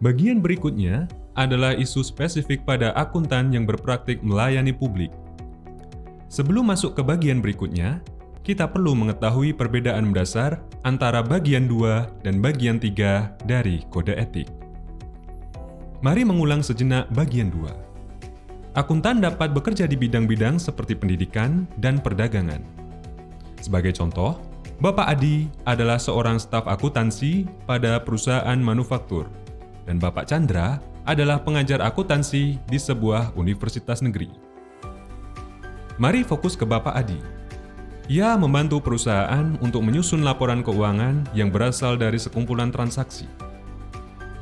Bagian berikutnya adalah isu spesifik pada akuntan yang berpraktik melayani publik. Sebelum masuk ke bagian berikutnya, kita perlu mengetahui perbedaan mendasar antara bagian 2 dan bagian 3 dari kode etik. Mari mengulang sejenak bagian 2. Akuntan dapat bekerja di bidang-bidang seperti pendidikan dan perdagangan. Sebagai contoh, Bapak Adi adalah seorang staf akuntansi pada perusahaan manufaktur, dan Bapak Chandra adalah pengajar akuntansi di sebuah universitas negeri. Mari fokus ke Bapak Adi. Ia membantu perusahaan untuk menyusun laporan keuangan yang berasal dari sekumpulan transaksi.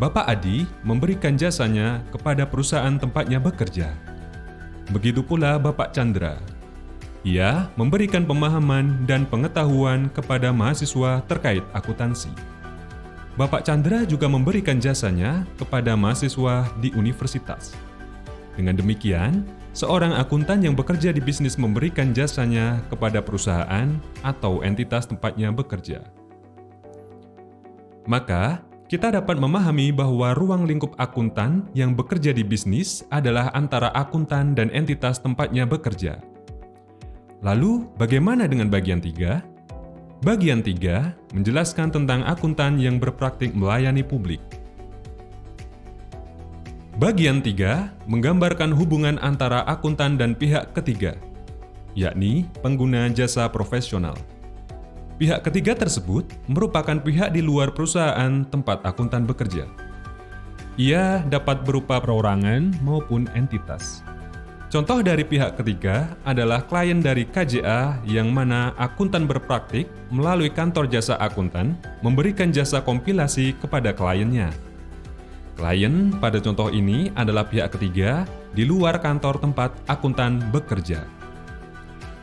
Bapak Adi memberikan jasanya kepada perusahaan tempatnya bekerja. Begitu pula Bapak Chandra. Ia memberikan pemahaman dan pengetahuan kepada mahasiswa terkait akuntansi. Bapak Chandra juga memberikan jasanya kepada mahasiswa di universitas. Dengan demikian, seorang akuntan yang bekerja di bisnis memberikan jasanya kepada perusahaan atau entitas tempatnya bekerja. Maka, kita dapat memahami bahwa ruang lingkup akuntan yang bekerja di bisnis adalah antara akuntan dan entitas tempatnya bekerja. Lalu, bagaimana dengan bagian 3? Bagian 3 menjelaskan tentang akuntan yang berpraktik melayani publik. Bagian 3 menggambarkan hubungan antara akuntan dan pihak ketiga, yakni pengguna jasa profesional. Pihak ketiga tersebut merupakan pihak di luar perusahaan tempat akuntan bekerja. Ia dapat berupa perorangan maupun entitas. Contoh dari pihak ketiga adalah klien dari KJA yang mana akuntan berpraktik melalui kantor jasa akuntan memberikan jasa kompilasi kepada kliennya. Klien pada contoh ini adalah pihak ketiga di luar kantor tempat akuntan bekerja.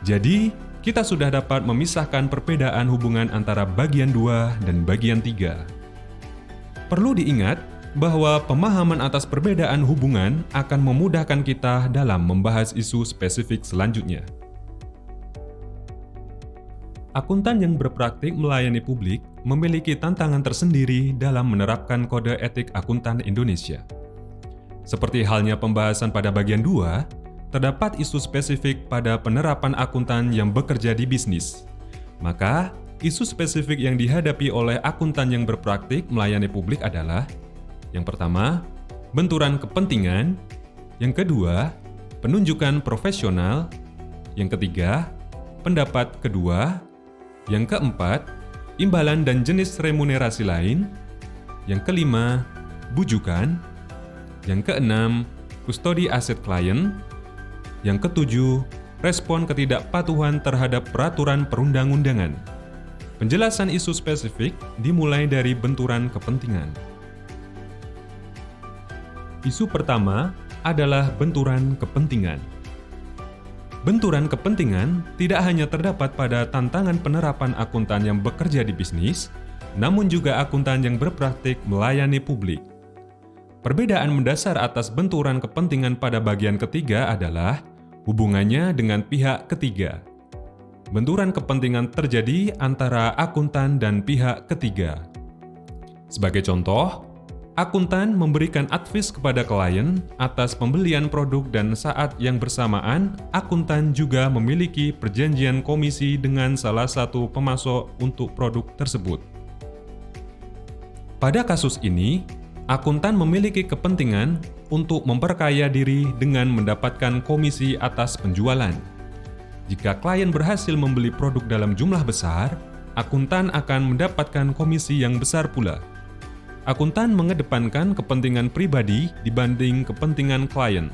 Jadi, kita sudah dapat memisahkan perbedaan hubungan antara bagian 2 dan bagian 3. Perlu diingat bahwa pemahaman atas perbedaan hubungan akan memudahkan kita dalam membahas isu spesifik selanjutnya. Akuntan yang berpraktik melayani publik memiliki tantangan tersendiri dalam menerapkan kode etik akuntan Indonesia. Seperti halnya pembahasan pada bagian 2, terdapat isu spesifik pada penerapan akuntan yang bekerja di bisnis. Maka, isu spesifik yang dihadapi oleh akuntan yang berpraktik melayani publik adalah: yang pertama, benturan kepentingan. Yang kedua, penunjukan profesional. Yang ketiga, pendapat kedua. Yang keempat, imbalan dan jenis remunerasi lain. Yang kelima, bujukan. Yang keenam, kustodi aset klien. Yang ketujuh, respon ketidakpatuhan terhadap peraturan perundang-undangan. Penjelasan isu spesifik dimulai dari benturan kepentingan. Isu pertama adalah benturan kepentingan. Benturan kepentingan tidak hanya terdapat pada tantangan penerapan akuntan yang bekerja di bisnis, namun juga akuntan yang berpraktik melayani publik. Perbedaan mendasar atas benturan kepentingan pada bagian ketiga adalah hubungannya dengan pihak ketiga. Benturan kepentingan terjadi antara akuntan dan pihak ketiga. Sebagai contoh, akuntan memberikan advis kepada klien atas pembelian produk dan saat yang bersamaan, akuntan juga memiliki perjanjian komisi dengan salah satu pemasok untuk produk tersebut. Pada kasus ini, akuntan memiliki kepentingan untuk memperkaya diri dengan mendapatkan komisi atas penjualan. Jika klien berhasil membeli produk dalam jumlah besar, akuntan akan mendapatkan komisi yang besar pula. Akuntan mengedepankan kepentingan pribadi dibanding kepentingan klien.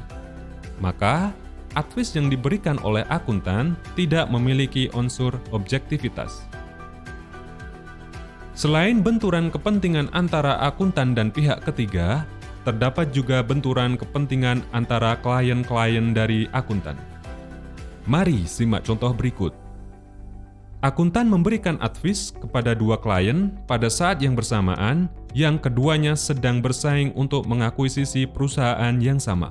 Maka, advis yang diberikan oleh akuntan tidak memiliki unsur objektivitas. Selain benturan kepentingan antara akuntan dan pihak ketiga, terdapat juga benturan kepentingan antara klien-klien dari akuntan. Mari simak contoh berikut. Akuntan memberikan advis kepada dua klien pada saat yang bersamaan yang keduanya sedang bersaing untuk mengakuisisi perusahaan yang sama.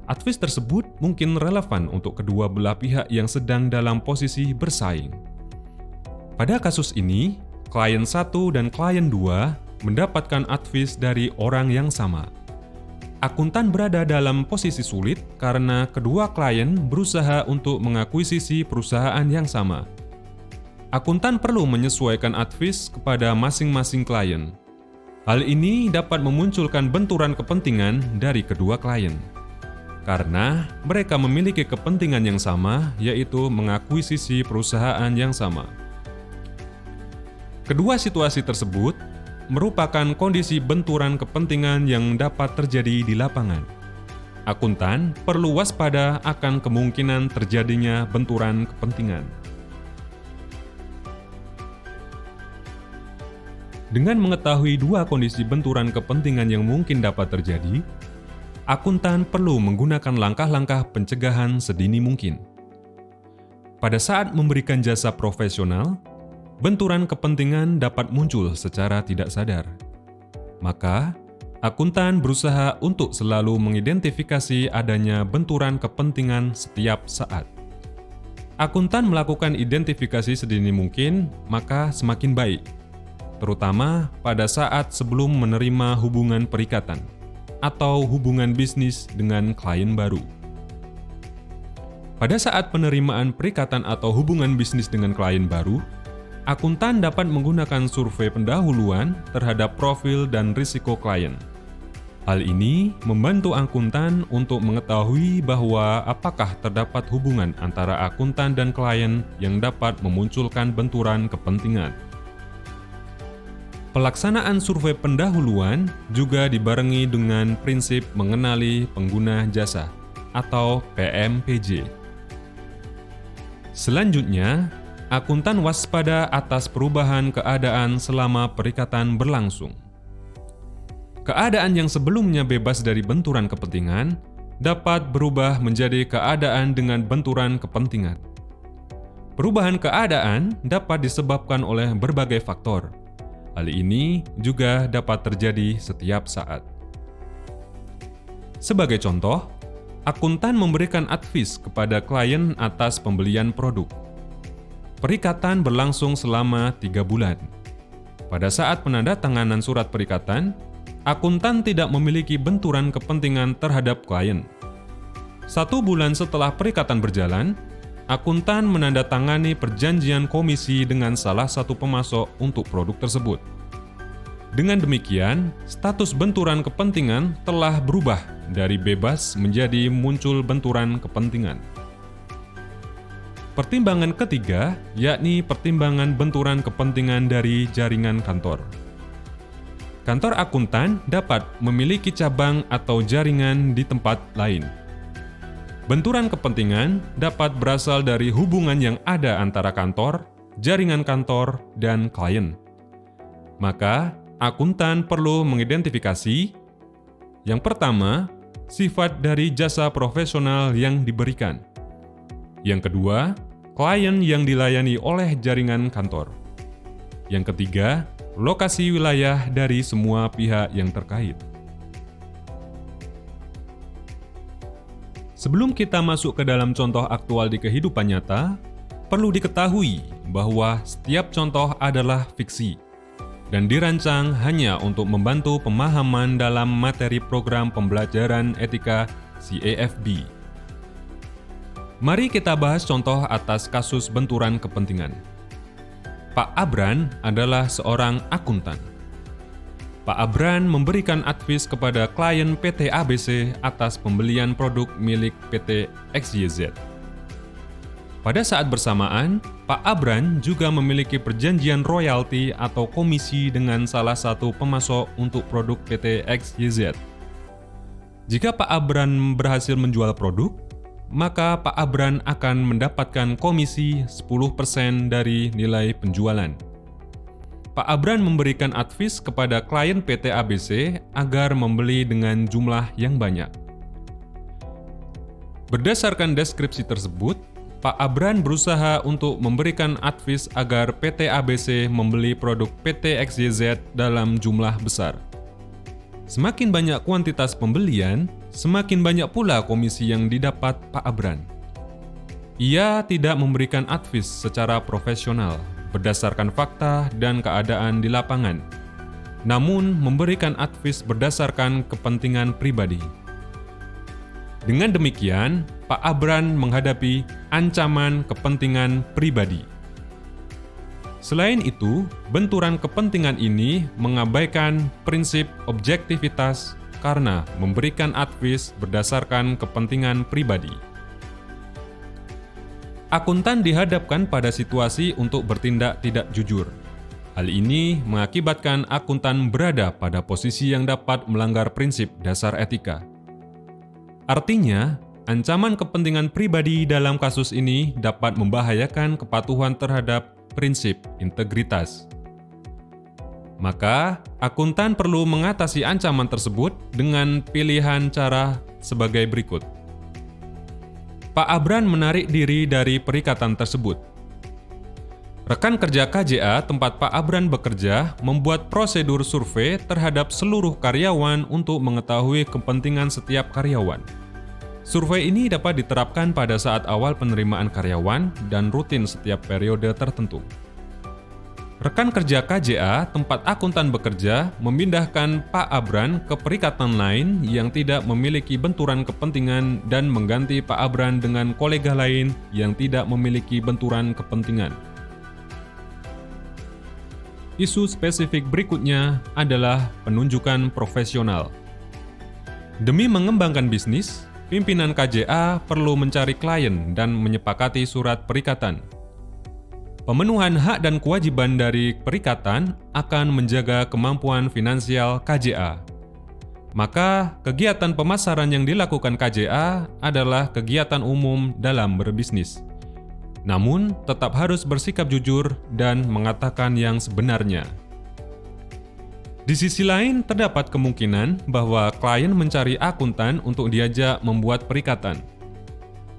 Advis tersebut mungkin relevan untuk kedua belah pihak yang sedang dalam posisi bersaing. Pada kasus ini, klien 1 dan klien 2 mendapatkan advis dari orang yang sama. Akuntan berada dalam posisi sulit karena kedua klien berusaha untuk mengakuisisi perusahaan yang sama. Akuntan perlu menyesuaikan advis kepada masing-masing klien. Hal ini dapat memunculkan benturan kepentingan dari kedua klien. Karena mereka memiliki kepentingan yang sama, yaitu mengakuisisi perusahaan yang sama. Kedua situasi tersebut merupakan kondisi benturan kepentingan yang dapat terjadi di lapangan. Akuntan perlu waspada akan kemungkinan terjadinya benturan kepentingan. Dengan mengetahui dua kondisi benturan kepentingan yang mungkin dapat terjadi, akuntan perlu menggunakan langkah-langkah pencegahan sedini mungkin. Pada saat memberikan jasa profesional, benturan kepentingan dapat muncul secara tidak sadar. Maka, akuntan berusaha untuk selalu mengidentifikasi adanya benturan kepentingan setiap saat. Akuntan melakukan identifikasi sedini mungkin, maka semakin baik, terutama pada saat sebelum menerima hubungan perikatan atau hubungan bisnis dengan klien baru. Pada saat penerimaan perikatan atau hubungan bisnis dengan klien baru, akuntan dapat menggunakan survei pendahuluan terhadap profil dan risiko klien. Hal ini membantu akuntan untuk mengetahui bahwa apakah terdapat hubungan antara akuntan dan klien yang dapat memunculkan benturan kepentingan. Pelaksanaan survei pendahuluan juga dibarengi dengan prinsip mengenali pengguna jasa atau PMPJ. Selanjutnya, akuntan waspada atas perubahan keadaan selama perikatan berlangsung. Keadaan yang sebelumnya bebas dari benturan kepentingan dapat berubah menjadi keadaan dengan benturan kepentingan. Perubahan keadaan dapat disebabkan oleh berbagai faktor. Hal ini juga dapat terjadi setiap saat. Sebagai contoh, akuntan memberikan advis kepada klien atas pembelian produk. Perikatan berlangsung selama 3 bulan. Pada saat penandatanganan surat perikatan, akuntan tidak memiliki benturan kepentingan terhadap klien. 1 bulan setelah perikatan berjalan, akuntan menandatangani perjanjian komisi dengan salah satu pemasok untuk produk tersebut. Dengan demikian, status benturan kepentingan telah berubah dari bebas menjadi muncul benturan kepentingan. Pertimbangan ketiga, yakni pertimbangan benturan kepentingan dari jaringan kantor. Kantor akuntan dapat memiliki cabang atau jaringan di tempat lain. Benturan kepentingan dapat berasal dari hubungan yang ada antara kantor, jaringan kantor, dan klien. Maka, akuntan perlu mengidentifikasi yang pertama, sifat dari jasa profesional yang diberikan. Yang kedua, klien yang dilayani oleh jaringan kantor. Yang ketiga, lokasi wilayah dari semua pihak yang terkait. Sebelum kita masuk ke dalam contoh aktual di kehidupan nyata, perlu diketahui bahwa setiap contoh adalah fiksi dan dirancang hanya untuk membantu pemahaman dalam materi program pembelajaran etika CAFB. Mari kita bahas contoh atas kasus benturan kepentingan. Pak Abran adalah seorang akuntan. Pak Abran memberikan advis kepada klien PT ABC atas pembelian produk milik PT XYZ. Pada saat bersamaan, Pak Abran juga memiliki perjanjian royalti atau komisi dengan salah satu pemasok untuk produk PT XYZ. Jika Pak Abran berhasil menjual produk, maka Pak Abran akan mendapatkan komisi 10% dari nilai penjualan. Pak Abran memberikan advis kepada klien PT ABC agar membeli dengan jumlah yang banyak. Berdasarkan deskripsi tersebut, Pak Abran berusaha untuk memberikan advis agar PT ABC membeli produk PT XYZ dalam jumlah besar. Semakin banyak kuantitas pembelian, semakin banyak pula komisi yang didapat Pak Abran. Ia tidak memberikan advis secara profesional, berdasarkan fakta dan keadaan di lapangan. namun memberikan advies berdasarkan kepentingan pribadi. Dengan demikian, Pak Abran menghadapi ancaman kepentingan pribadi. Selain itu, benturan kepentingan ini mengabaikan prinsip objektivitas karena memberikan advies berdasarkan kepentingan pribadi. Akuntan dihadapkan pada situasi untuk bertindak tidak jujur. Hal ini mengakibatkan akuntan berada pada posisi yang dapat melanggar prinsip dasar etika. Artinya, ancaman kepentingan pribadi dalam kasus ini dapat membahayakan kepatuhan terhadap prinsip integritas. Maka, akuntan perlu mengatasi ancaman tersebut dengan pilihan cara sebagai berikut. Pak Abran menarik diri dari perikatan tersebut. Rekan kerja KJA tempat Pak Abran bekerja membuat prosedur survei terhadap seluruh karyawan untuk mengetahui kepentingan setiap karyawan. Survei ini dapat diterapkan pada saat awal penerimaan karyawan dan rutin setiap periode tertentu. Rekan kerja KJA tempat akuntan bekerja memindahkan Pak Abran ke perikatan lain yang tidak memiliki benturan kepentingan dan mengganti Pak Abran dengan kolega lain yang tidak memiliki benturan kepentingan. Isu spesifik berikutnya adalah penunjukan profesional. Demi mengembangkan bisnis, pimpinan KJA perlu mencari klien dan menyepakati surat perikatan. Pemenuhan hak dan kewajiban dari perikatan akan menjaga kemampuan finansial KJA. Maka, kegiatan pemasaran yang dilakukan KJA adalah kegiatan umum dalam berbisnis. Namun, tetap harus bersikap jujur dan mengatakan yang sebenarnya. Di sisi lain, terdapat kemungkinan bahwa klien mencari akuntan untuk diajak membuat perikatan.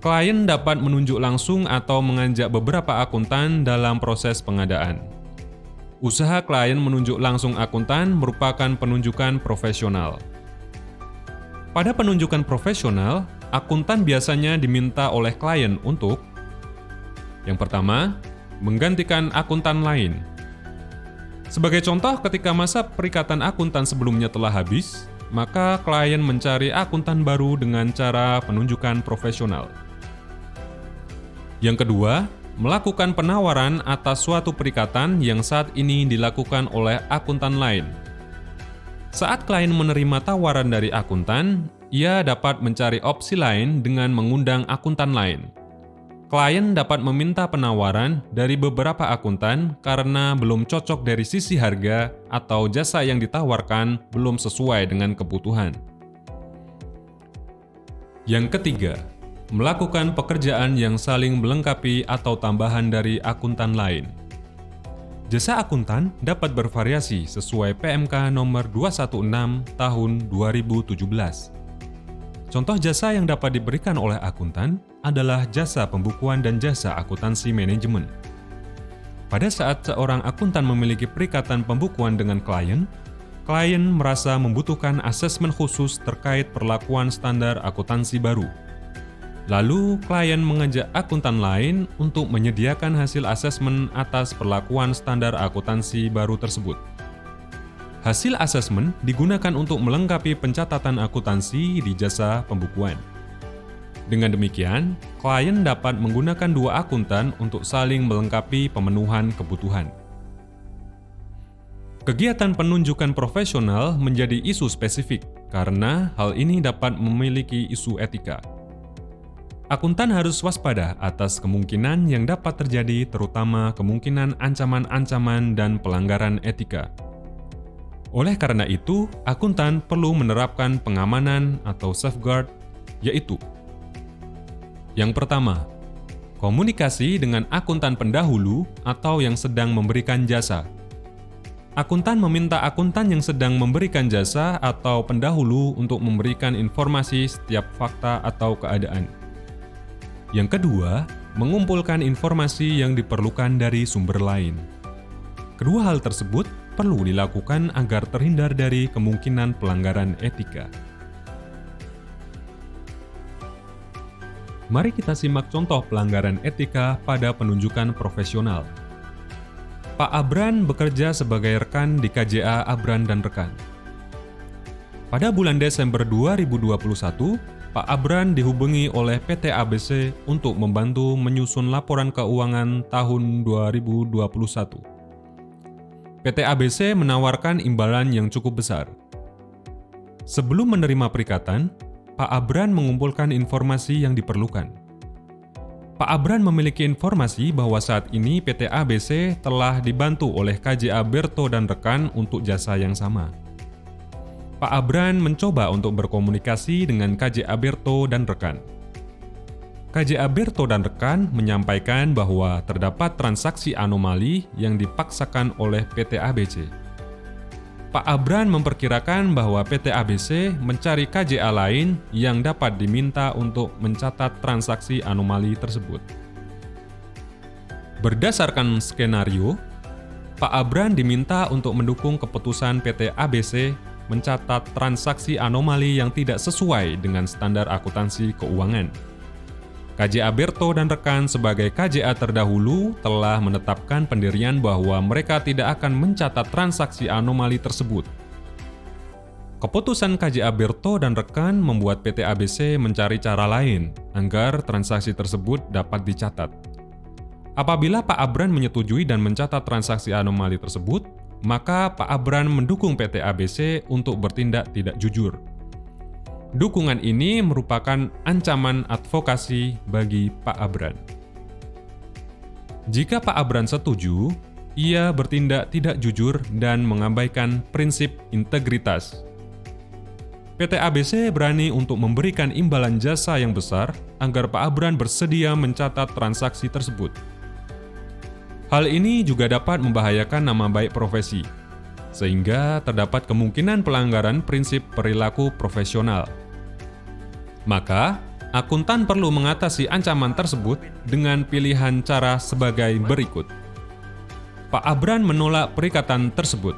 Klien dapat menunjuk langsung atau mengajak beberapa akuntan dalam proses pengadaan. Usaha klien menunjuk langsung akuntan merupakan penunjukan profesional. Pada penunjukan profesional, akuntan biasanya diminta oleh klien untuk: yang pertama, menggantikan akuntan lain. Sebagai contoh, ketika masa perikatan akuntan sebelumnya telah habis, maka klien mencari akuntan baru dengan cara penunjukan profesional. Yang kedua, melakukan penawaran atas suatu perikatan yang saat ini dilakukan oleh akuntan lain. Saat klien menerima tawaran dari akuntan, ia dapat mencari opsi lain dengan mengundang akuntan lain. Klien dapat meminta penawaran dari beberapa akuntan karena belum cocok dari sisi harga atau jasa yang ditawarkan belum sesuai dengan kebutuhan. Yang ketiga, melakukan pekerjaan yang saling melengkapi atau tambahan dari akuntan lain. Jasa akuntan dapat bervariasi sesuai PMK nomor 216 tahun 2017. Contoh jasa yang dapat diberikan oleh akuntan adalah jasa pembukuan dan jasa akuntansi manajemen. Pada saat seorang akuntan memiliki perikatan pembukuan dengan klien, klien merasa membutuhkan asesmen khusus terkait perlakuan standar akuntansi baru. Lalu, klien mengajak akuntan lain untuk menyediakan hasil asesmen atas perlakuan standar akuntansi baru tersebut. Hasil asesmen digunakan untuk melengkapi pencatatan akuntansi di jasa pembukuan. Dengan demikian, klien dapat menggunakan dua akuntan untuk saling melengkapi pemenuhan kebutuhan. Kegiatan penunjukan profesional menjadi isu spesifik karena hal ini dapat memiliki isu etika. Akuntan harus waspada atas kemungkinan yang dapat terjadi, terutama kemungkinan ancaman-ancaman dan pelanggaran etika. Oleh karena itu, akuntan perlu menerapkan pengamanan atau safeguard, yaitu: yang pertama, komunikasi dengan akuntan pendahulu atau yang sedang memberikan jasa. Akuntan meminta akuntan yang sedang memberikan jasa atau pendahulu untuk memberikan informasi setiap fakta atau keadaan. Yang kedua, mengumpulkan informasi yang diperlukan dari sumber lain. Kedua hal tersebut perlu dilakukan agar terhindar dari kemungkinan pelanggaran etika. Mari kita simak contoh pelanggaran etika pada penunjukan profesional. Pak Abran bekerja sebagai rekan di KJA Abran dan Rekan. Pada bulan Desember 2021, Pak Abran dihubungi oleh PT ABC untuk membantu menyusun laporan keuangan tahun 2021. PT ABC menawarkan imbalan yang cukup besar. Sebelum menerima perikatan, Pak Abran mengumpulkan informasi yang diperlukan. Pak Abran memiliki informasi bahwa saat ini PT ABC telah dibantu oleh KJA Berto dan Rekan untuk jasa yang sama. Pak Abran mencoba untuk berkomunikasi dengan KJA Berto dan Rekan. KJA Berto dan Rekan menyampaikan bahwa terdapat transaksi anomali yang dipaksakan oleh PT ABC. Pak Abran memperkirakan bahwa PT ABC mencari KJA lain yang dapat diminta untuk mencatat transaksi anomali tersebut. Berdasarkan skenario, Pak Abran diminta untuk mendukung keputusan PT ABC mencatat transaksi anomali yang tidak sesuai dengan standar akuntansi keuangan. KJA Berto dan Rekan sebagai KJA terdahulu telah menetapkan pendirian bahwa mereka tidak akan mencatat transaksi anomali tersebut. Keputusan KJA Berto dan Rekan membuat PT ABC mencari cara lain agar transaksi tersebut dapat dicatat. Apabila Pak Abran menyetujui dan mencatat transaksi anomali tersebut, maka Pak Abran mendukung PT ABC untuk bertindak tidak jujur. Dukungan ini merupakan ancaman advokasi bagi Pak Abran. Jika Pak Abran setuju, ia bertindak tidak jujur dan mengabaikan prinsip integritas. PT ABC berani untuk memberikan imbalan jasa yang besar agar Pak Abran bersedia mencatat transaksi tersebut. Hal ini juga dapat membahayakan nama baik profesi, sehingga terdapat kemungkinan pelanggaran prinsip perilaku profesional. Maka, akuntan perlu mengatasi ancaman tersebut dengan pilihan cara sebagai berikut. Pak Abran menolak perikatan tersebut.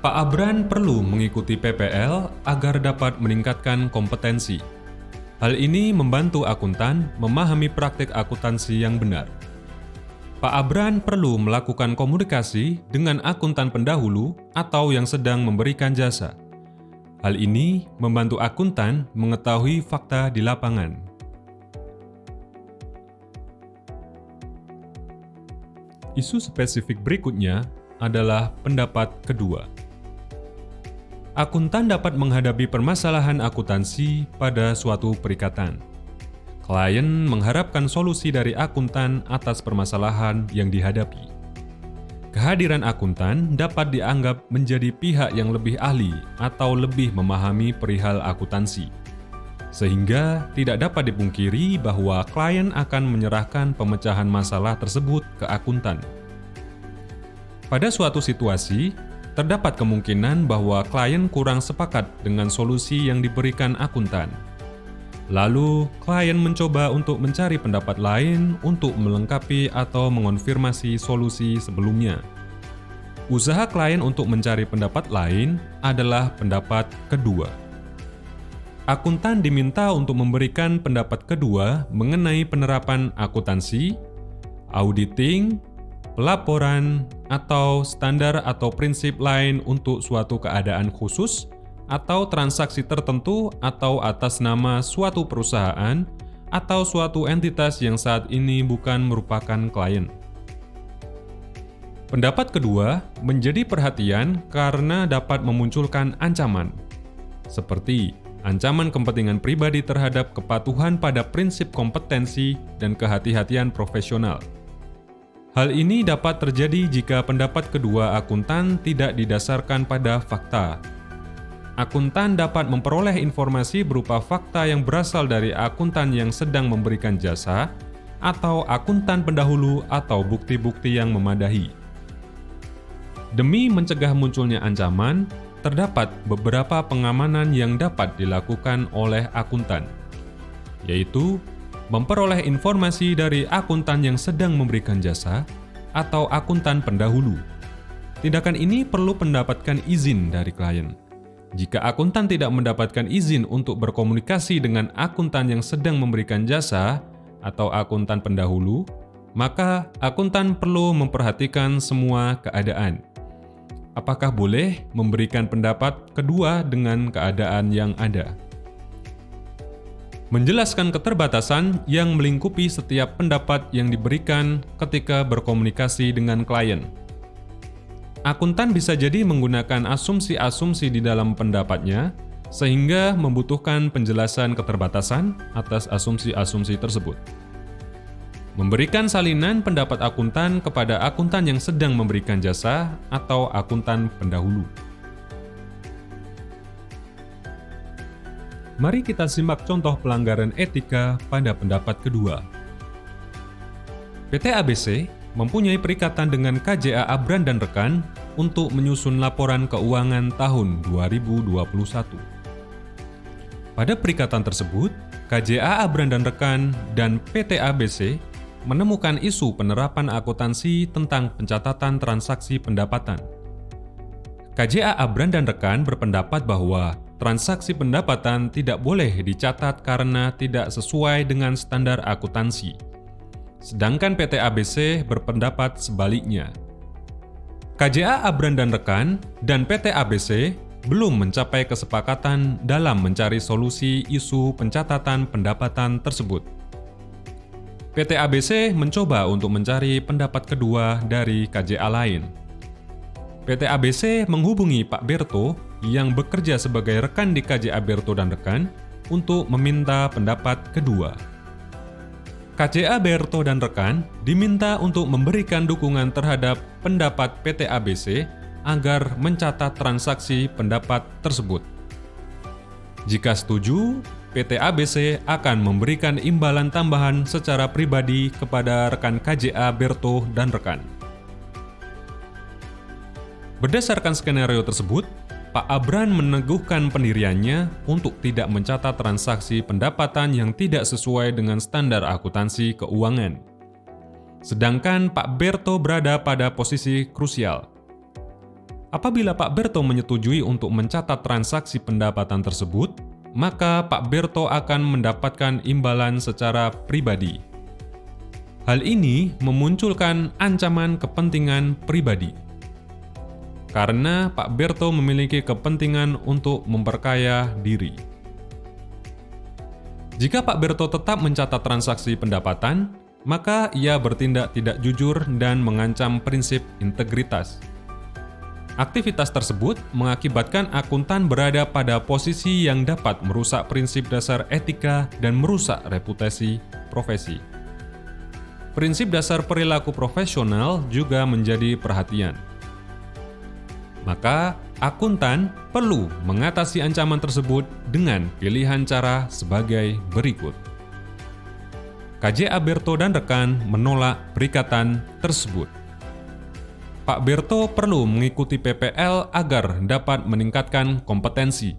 Pak Abran perlu mengikuti PPL agar dapat meningkatkan kompetensi. Hal ini membantu akuntan memahami praktik akuntansi yang benar. Pak Abran perlu melakukan komunikasi dengan akuntan pendahulu atau yang sedang memberikan jasa. Hal ini membantu akuntan mengetahui fakta di lapangan. Isu spesifik berikutnya adalah pendapat kedua. Akuntan dapat menghadapi permasalahan akuntansi pada suatu perikatan. Klien mengharapkan solusi dari akuntan atas permasalahan yang dihadapi. Kehadiran akuntan dapat dianggap menjadi pihak yang lebih ahli atau lebih memahami perihal akuntansi, sehingga tidak dapat dipungkiri bahwa klien akan menyerahkan pemecahan masalah tersebut ke akuntan. Pada suatu situasi, terdapat kemungkinan bahwa klien kurang sepakat dengan solusi yang diberikan akuntan. Lalu, klien mencoba untuk mencari pendapat lain untuk melengkapi atau mengonfirmasi solusi sebelumnya. Usaha klien untuk mencari pendapat lain adalah pendapat kedua. Akuntan diminta untuk memberikan pendapat kedua mengenai penerapan akuntansi, auditing, pelaporan, atau standar atau prinsip lain untuk suatu keadaan khusus, atau transaksi tertentu atau atas nama suatu perusahaan atau suatu entitas yang saat ini bukan merupakan klien. Pendapat kedua menjadi perhatian karena dapat memunculkan ancaman, seperti ancaman kepentingan pribadi terhadap kepatuhan pada prinsip kompetensi dan kehati-hatian profesional. Hal ini dapat terjadi jika pendapat kedua akuntan tidak didasarkan pada fakta. Akuntan dapat memperoleh informasi berupa fakta yang berasal dari akuntan yang sedang memberikan jasa, atau akuntan pendahulu atau bukti-bukti yang memadai. Demi mencegah munculnya ancaman, terdapat beberapa pengamanan yang dapat dilakukan oleh akuntan, yaitu memperoleh informasi dari akuntan yang sedang memberikan jasa atau akuntan pendahulu. Tindakan ini perlu mendapatkan izin dari klien. Jika akuntan tidak mendapatkan izin untuk berkomunikasi dengan akuntan yang sedang memberikan jasa atau akuntan pendahulu, maka akuntan perlu memperhatikan semua keadaan. Apakah boleh memberikan pendapat kedua dengan keadaan yang ada? Menjelaskan keterbatasan yang melingkupi setiap pendapat yang diberikan ketika berkomunikasi dengan klien. Akuntan bisa jadi menggunakan asumsi-asumsi di dalam pendapatnya, sehingga membutuhkan penjelasan keterbatasan atas asumsi-asumsi tersebut. Memberikan salinan pendapat akuntan kepada akuntan yang sedang memberikan jasa atau akuntan pendahulu. Mari kita simak contoh pelanggaran etika pada pendapat kedua. PT ABC mempunyai perikatan dengan KJA Abran dan rekan untuk menyusun laporan keuangan tahun 2021. Pada perikatan tersebut, KJA Abran dan rekan dan PT ABC menemukan isu penerapan akuntansi tentang pencatatan transaksi pendapatan. KJA Abran dan rekan berpendapat bahwa transaksi pendapatan tidak boleh dicatat karena tidak sesuai dengan standar akuntansi. Sedangkan PT ABC berpendapat sebaliknya. KJA Abran dan rekan dan PT ABC belum mencapai kesepakatan dalam mencari solusi isu pencatatan pendapatan tersebut. PT ABC mencoba untuk mencari pendapat kedua dari KJA lain. PT ABC menghubungi Pak Berto yang bekerja sebagai rekan di KJA Berto dan rekan untuk meminta pendapat kedua. KJA Berto dan rekan diminta untuk memberikan dukungan terhadap pendapat PT ABC agar mencatat transaksi pendapat tersebut. Jika setuju, PT ABC akan memberikan imbalan tambahan secara pribadi kepada rekan KJA Berto dan rekan. Berdasarkan skenario tersebut, Pak Abran meneguhkan pendiriannya untuk tidak mencatat transaksi pendapatan yang tidak sesuai dengan standar akuntansi keuangan. Sedangkan Pak Berto berada pada posisi krusial. Apabila Pak Berto menyetujui untuk mencatat transaksi pendapatan tersebut, maka Pak Berto akan mendapatkan imbalan secara pribadi. Hal ini memunculkan ancaman kepentingan pribadi. Karena Pak Berto memiliki kepentingan untuk memperkaya diri. Jika Pak Berto tetap mencatat transaksi pendapatan, maka ia bertindak tidak jujur dan mengancam prinsip integritas. Aktivitas tersebut mengakibatkan akuntan berada pada posisi yang dapat merusak prinsip dasar etika dan merusak reputasi profesi. Prinsip dasar perilaku profesional juga menjadi perhatian. Maka, akuntan perlu mengatasi ancaman tersebut dengan pilihan cara sebagai berikut. KJA Berto dan rekan menolak perikatan tersebut. Pak Berto perlu mengikuti PPL agar dapat meningkatkan kompetensi.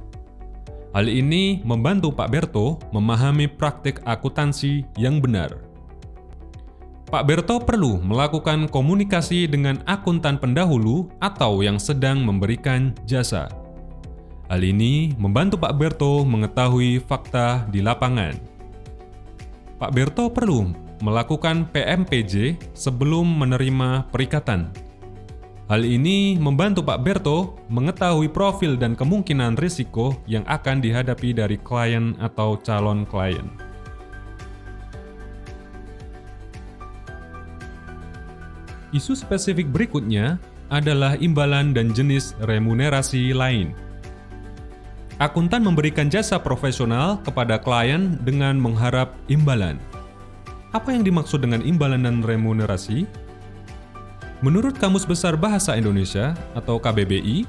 Hal ini membantu Pak Berto memahami praktik akuntansi yang benar. Pak Berto perlu melakukan komunikasi dengan akuntan pendahulu atau yang sedang memberikan jasa. Hal ini membantu Pak Berto mengetahui fakta di lapangan. Pak Berto perlu melakukan PMPJ sebelum menerima perikatan. Hal ini membantu Pak Berto mengetahui profil dan kemungkinan risiko yang akan dihadapi dari klien atau calon klien. Isu spesifik berikutnya adalah imbalan dan jenis remunerasi lain. Akuntan memberikan jasa profesional kepada klien dengan mengharap imbalan. Apa yang dimaksud dengan imbalan dan remunerasi? Menurut Kamus Besar Bahasa Indonesia atau KBBI,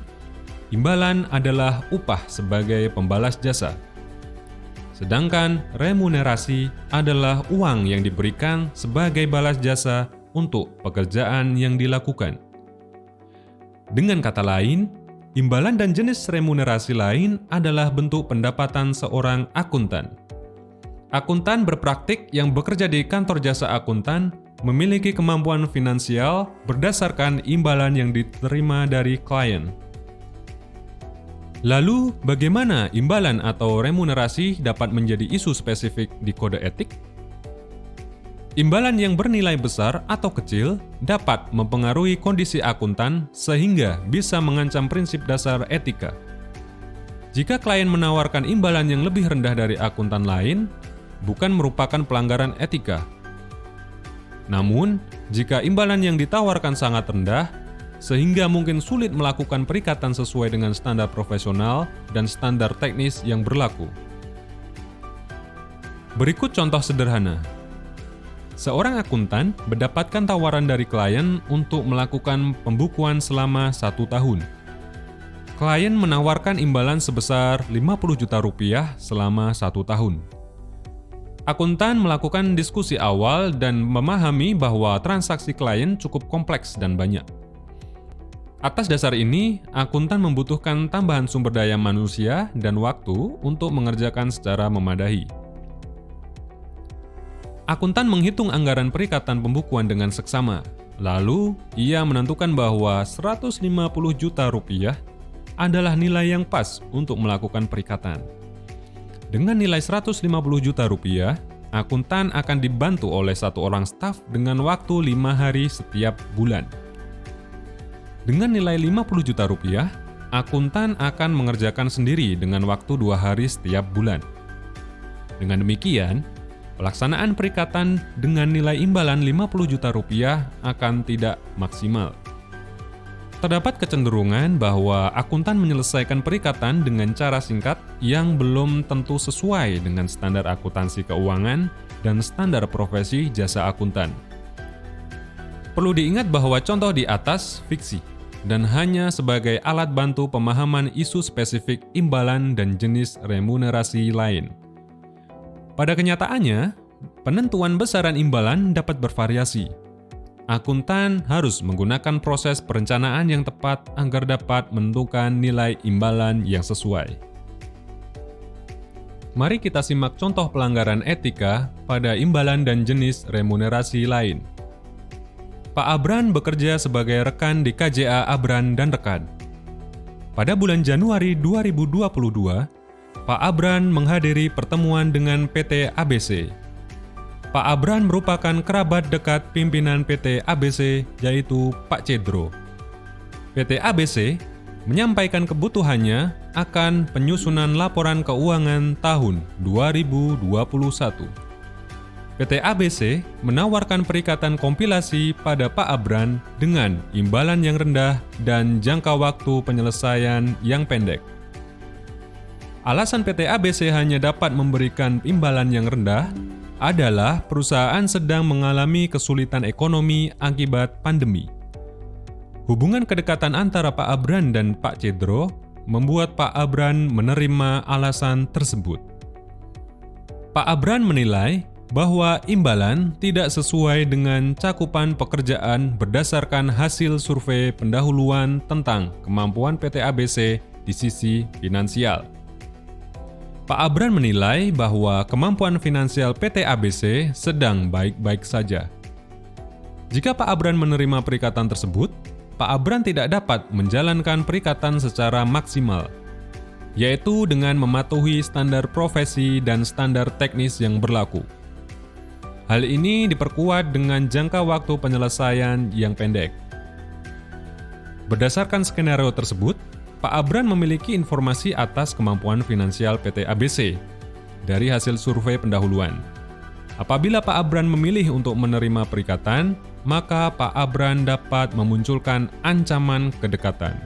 imbalan adalah upah sebagai pembalas jasa. Sedangkan remunerasi adalah uang yang diberikan sebagai balas jasa untuk pekerjaan yang dilakukan. Dengan kata lain, imbalan dan jenis remunerasi lain adalah bentuk pendapatan seorang akuntan. Akuntan berpraktik yang bekerja di kantor jasa akuntan memiliki kemampuan finansial berdasarkan imbalan yang diterima dari klien. Lalu, bagaimana imbalan atau remunerasi dapat menjadi isu spesifik di kode etik? Imbalan yang bernilai besar atau kecil dapat mempengaruhi kondisi akuntan sehingga bisa mengancam prinsip dasar etika. Jika klien menawarkan imbalan yang lebih rendah dari akuntan lain, bukan merupakan pelanggaran etika. Namun, jika imbalan yang ditawarkan sangat rendah, sehingga mungkin sulit melakukan perikatan sesuai dengan standar profesional dan standar teknis yang berlaku. Berikut contoh sederhana. Seorang akuntan mendapatkan tawaran dari klien untuk melakukan pembukuan selama 1 tahun. Klien menawarkan imbalan sebesar 50 juta rupiah selama 1 tahun. Akuntan melakukan diskusi awal dan memahami bahwa transaksi klien cukup kompleks dan banyak. Atas dasar ini, akuntan membutuhkan tambahan sumber daya manusia dan waktu untuk mengerjakan secara memadai. Akuntan menghitung anggaran perikatan pembukuan dengan seksama. Lalu, ia menentukan bahwa 150 juta rupiah adalah nilai yang pas untuk melakukan perikatan. Dengan nilai 150 juta rupiah, akuntan akan dibantu oleh 1 orang staf dengan waktu 5 hari setiap bulan. Dengan nilai 50 juta rupiah, akuntan akan mengerjakan sendiri dengan waktu 2 hari setiap bulan. Dengan demikian, pelaksanaan perikatan dengan nilai imbalan 50 juta rupiah akan tidak maksimal. Terdapat kecenderungan bahwa akuntan menyelesaikan perikatan dengan cara singkat yang belum tentu sesuai dengan standar akuntansi keuangan dan standar profesi jasa akuntan. Perlu diingat bahwa contoh di atas fiksi dan hanya sebagai alat bantu pemahaman isu spesifik imbalan dan jenis remunerasi lain. Pada kenyataannya, penentuan besaran imbalan dapat bervariasi. Akuntan harus menggunakan proses perencanaan yang tepat agar dapat menentukan nilai imbalan yang sesuai. Mari kita simak contoh pelanggaran etika pada imbalan dan jenis remunerasi lain. Pak Abran bekerja sebagai rekan di KJA Abran dan Rekan. Pada bulan Januari 2022, Pak Abran menghadiri pertemuan dengan PT ABC. Pak Abran merupakan kerabat dekat pimpinan PT ABC, yaitu Pak Cedro. PT ABC menyampaikan kebutuhannya akan penyusunan laporan keuangan tahun 2021. PT ABC menawarkan perikatan kompilasi pada Pak Abran dengan imbalan yang rendah dan jangka waktu penyelesaian yang pendek. Alasan PT ABC hanya dapat memberikan imbalan yang rendah adalah perusahaan sedang mengalami kesulitan ekonomi akibat pandemi. Hubungan kedekatan antara Pak Abran dan Pak Cedro membuat Pak Abran menerima alasan tersebut. Pak Abran menilai bahwa imbalan tidak sesuai dengan cakupan pekerjaan berdasarkan hasil survei pendahuluan tentang kemampuan PT ABC di sisi finansial. Pak Abran menilai bahwa kemampuan finansial PT ABC sedang baik-baik saja. Jika Pak Abran menerima perikatan tersebut, Pak Abran tidak dapat menjalankan perikatan secara maksimal, yaitu dengan mematuhi standar profesi dan standar teknis yang berlaku. Hal ini diperkuat dengan jangka waktu penyelesaian yang pendek. Berdasarkan skenario tersebut, Pak Abran memiliki informasi atas kemampuan finansial PT ABC dari hasil survei pendahuluan. Apabila Pak Abran memilih untuk menerima perikatan, maka Pak Abran dapat memunculkan ancaman kedekatan.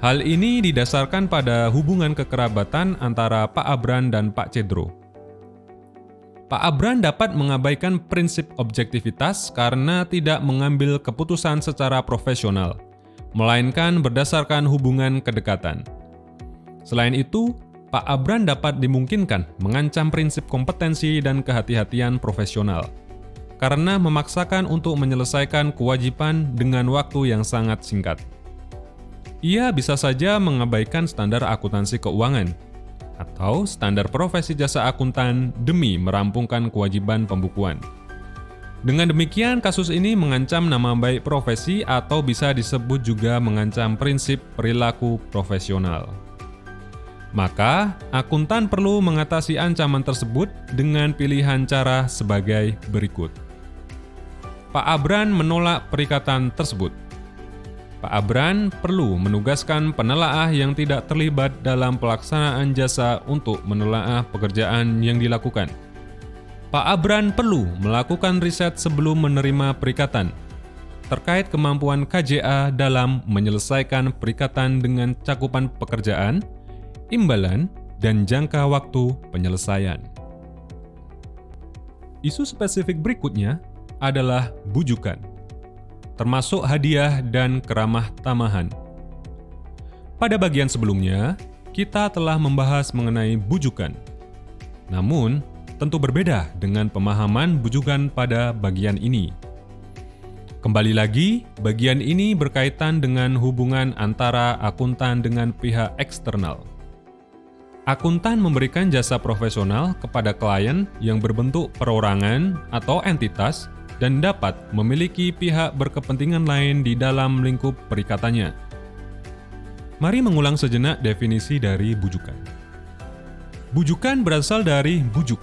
Hal ini didasarkan pada hubungan kekerabatan antara Pak Abran dan Pak Cedro. Pak Abran dapat mengabaikan prinsip objektivitas karena tidak mengambil keputusan secara profesional, melainkan berdasarkan hubungan kedekatan. Selain itu, Pak Abran dapat dimungkinkan mengancam prinsip kompetensi dan kehati-hatian profesional, karena memaksakan untuk menyelesaikan kewajiban dengan waktu yang sangat singkat. Ia bisa saja mengabaikan standar akuntansi keuangan, atau standar profesi jasa akuntan demi merampungkan kewajiban pembukuan. Dengan demikian, kasus ini mengancam nama baik profesi atau bisa disebut juga mengancam prinsip perilaku profesional. Maka, akuntan perlu mengatasi ancaman tersebut dengan pilihan cara sebagai berikut. Pak Abran menolak perikatan tersebut. Pak Abran perlu menugaskan penelaah yang tidak terlibat dalam pelaksanaan jasa untuk menelaah pekerjaan yang dilakukan. Pak Abran perlu melakukan riset sebelum menerima perikatan terkait kemampuan KJA dalam menyelesaikan perikatan dengan cakupan pekerjaan, imbalan, dan jangka waktu penyelesaian. Isu spesifik berikutnya adalah bujukan, termasuk hadiah dan keramah tamahan. Pada bagian sebelumnya, kita telah membahas mengenai bujukan. Namun, tentu berbeda dengan pemahaman bujukan pada bagian ini. Kembali lagi, bagian ini berkaitan dengan hubungan antara akuntan dengan pihak eksternal. Akuntan memberikan jasa profesional kepada klien yang berbentuk perorangan atau entitas dan dapat memiliki pihak berkepentingan lain di dalam lingkup perikatannya. Mari mengulang sejenak definisi dari bujukan. Bujukan berasal dari bujuk.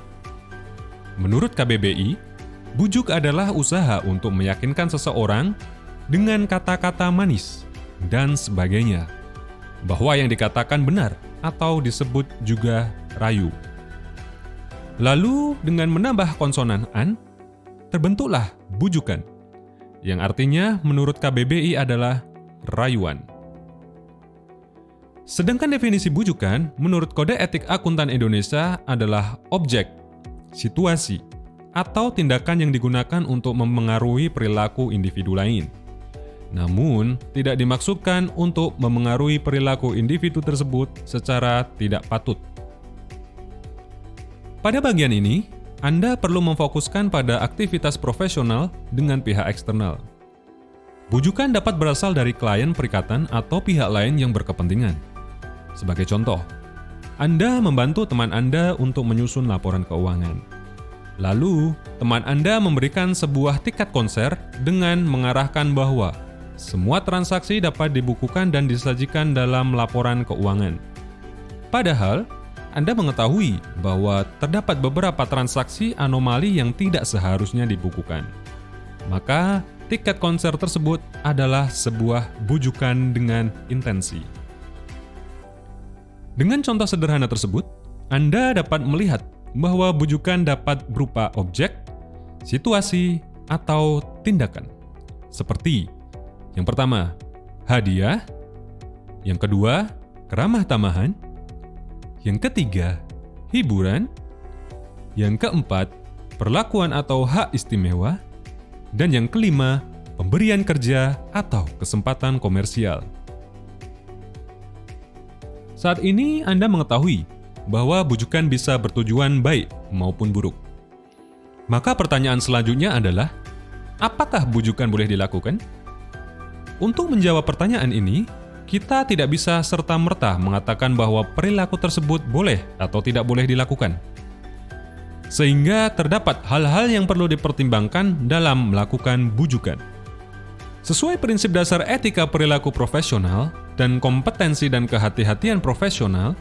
Menurut KBBI, bujuk adalah usaha untuk meyakinkan seseorang dengan kata-kata manis dan sebagainya bahwa yang dikatakan benar atau disebut juga rayu. Lalu dengan menambah konsonan an, terbentuklah bujukan, yang artinya menurut KBBI adalah rayuan. Sedangkan definisi bujukan menurut Kode Etik Akuntan Indonesia adalah objek, situasi, atau tindakan yang digunakan untuk memengaruhi perilaku individu lain. Namun, tidak dimaksudkan untuk memengaruhi perilaku individu tersebut secara tidak patut. Pada bagian ini, Anda perlu memfokuskan pada aktivitas profesional dengan pihak eksternal. Bujukan dapat berasal dari klien perikatan atau pihak lain yang berkepentingan. Sebagai contoh, Anda membantu teman Anda untuk menyusun laporan keuangan. Lalu, teman Anda memberikan sebuah tiket konser dengan mengarahkan bahwa semua transaksi dapat dibukukan dan disajikan dalam laporan keuangan. Padahal, Anda mengetahui bahwa terdapat beberapa transaksi anomali yang tidak seharusnya dibukukan. Maka, tiket konser tersebut adalah sebuah bujukan dengan intensi. Dengan contoh sederhana tersebut, Anda dapat melihat bahwa bujukan dapat berupa objek, situasi, atau tindakan. Seperti yang pertama, hadiah, yang kedua, keramah tamahan, yang ketiga, hiburan, yang keempat, perlakuan atau hak istimewa, dan yang kelima, pemberian kerja atau kesempatan komersial. Saat ini Anda mengetahui bahwa bujukan bisa bertujuan baik maupun buruk. Maka pertanyaan selanjutnya adalah, apakah bujukan boleh dilakukan? Untuk menjawab pertanyaan ini, kita tidak bisa serta-merta mengatakan bahwa perilaku tersebut boleh atau tidak boleh dilakukan. Sehingga terdapat hal-hal yang perlu dipertimbangkan dalam melakukan bujukan. Sesuai prinsip dasar etika perilaku profesional dan kompetensi dan kehati-hatian profesional,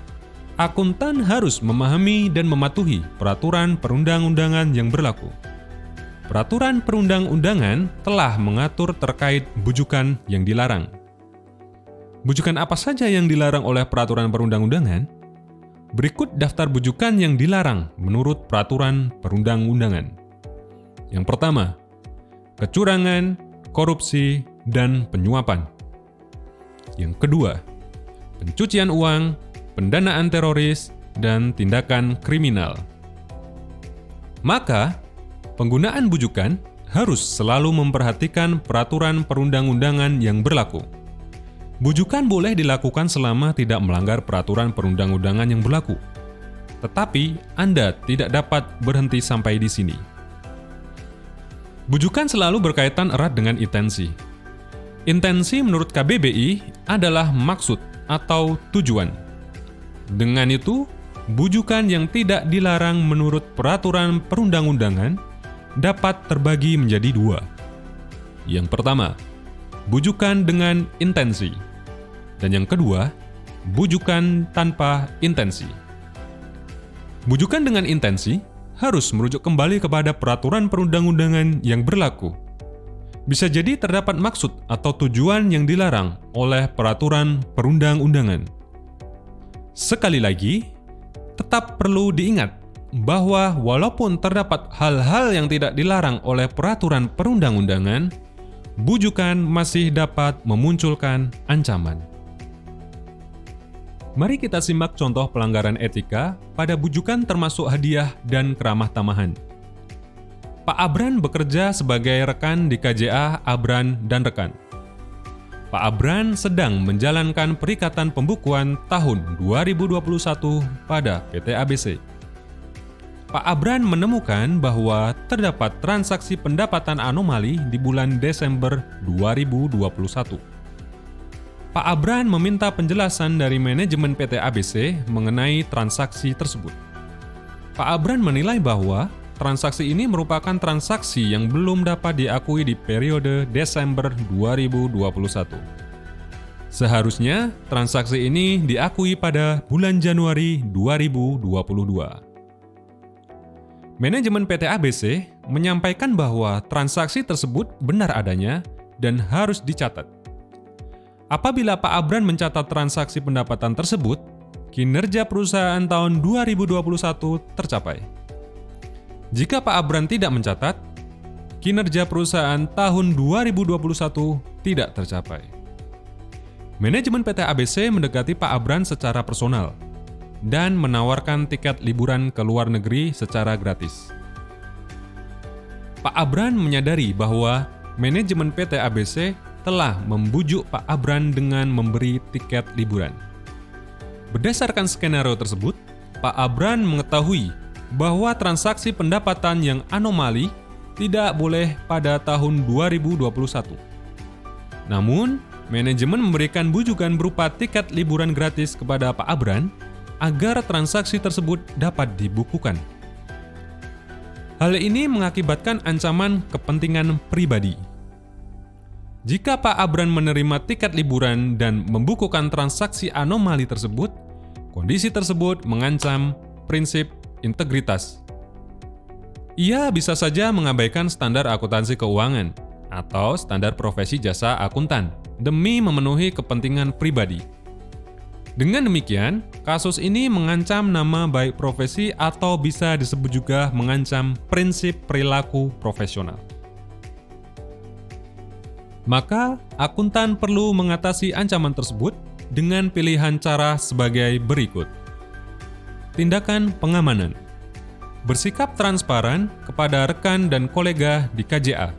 akuntan harus memahami dan mematuhi peraturan perundang-undangan yang berlaku. Peraturan perundang-undangan telah mengatur terkait bujukan yang dilarang. Bujukan apa saja yang dilarang oleh peraturan perundang-undangan? Berikut daftar bujukan yang dilarang menurut peraturan perundang-undangan. Yang pertama, kecurangan, korupsi, dan penyuapan. Yang kedua, pencucian uang, pendanaan teroris, dan tindakan kriminal. Maka, penggunaan bujukan harus selalu memperhatikan peraturan perundang-undangan yang berlaku. Bujukan boleh dilakukan selama tidak melanggar peraturan perundang-undangan yang berlaku. Tetapi, Anda tidak dapat berhenti sampai di sini. Bujukan selalu berkaitan erat dengan intensi. Intensi menurut KBBI adalah maksud atau tujuan. Dengan itu, bujukan yang tidak dilarang menurut peraturan perundang-undangan dapat terbagi menjadi dua. Yang pertama, bujukan dengan intensi. Dan yang kedua, Bujukan tanpa intensi. Bujukan dengan intensi harus merujuk kembali kepada peraturan perundang-undangan yang berlaku. Bisa jadi terdapat maksud atau tujuan yang dilarang oleh peraturan perundang-undangan. Sekali lagi, tetap perlu diingat bahwa walaupun terdapat hal-hal yang tidak dilarang oleh peraturan perundang-undangan, bujukan masih dapat memunculkan ancaman. Mari kita simak contoh pelanggaran etika pada bujukan termasuk hadiah dan keramah tamahan. Pak Abran bekerja sebagai rekan di KJA Abran dan Rekan. Pak Abran sedang menjalankan perikatan pembukuan tahun 2021 pada PT ABC. Pak Abran menemukan bahwa terdapat transaksi pendapatan anomali di bulan Desember 2021. Pak Abran meminta penjelasan dari manajemen PT ABC mengenai transaksi tersebut. Pak Abran menilai bahwa transaksi ini merupakan transaksi yang belum dapat diakui di periode Desember 2021. Seharusnya transaksi ini diakui pada bulan Januari 2022. Manajemen PT ABC menyampaikan bahwa transaksi tersebut benar adanya dan harus dicatat. Apabila Pak Abran mencatat transaksi pendapatan tersebut, kinerja perusahaan tahun 2021 tercapai. Jika Pak Abran tidak mencatat, kinerja perusahaan tahun 2021 tidak tercapai. Manajemen PT ABC mendekati Pak Abran secara personal dan menawarkan tiket liburan ke luar negeri secara gratis. Pak Abran menyadari bahwa manajemen PT ABC telah membujuk Pak Abran dengan memberi tiket liburan. Berdasarkan skenario tersebut, Pak Abran mengetahui bahwa transaksi pendapatan yang anomali tidak boleh pada tahun 2021. Namun, manajemen memberikan bujukan berupa tiket liburan gratis kepada Pak Abran agar transaksi tersebut dapat dibukukan. Hal ini mengakibatkan ancaman kepentingan pribadi. Jika Pak Abran menerima tiket liburan dan membukukan transaksi anomali tersebut, kondisi tersebut mengancam prinsip integritas. Ia bisa saja mengabaikan standar akuntansi keuangan atau standar profesi jasa akuntan demi memenuhi kepentingan pribadi. Dengan demikian, kasus ini mengancam nama baik profesi atau bisa disebut juga mengancam prinsip perilaku profesional. Maka, akuntan perlu mengatasi ancaman tersebut dengan pilihan cara sebagai berikut. Tindakan pengamanan. Bersikap transparan kepada rekan dan kolega di KJA.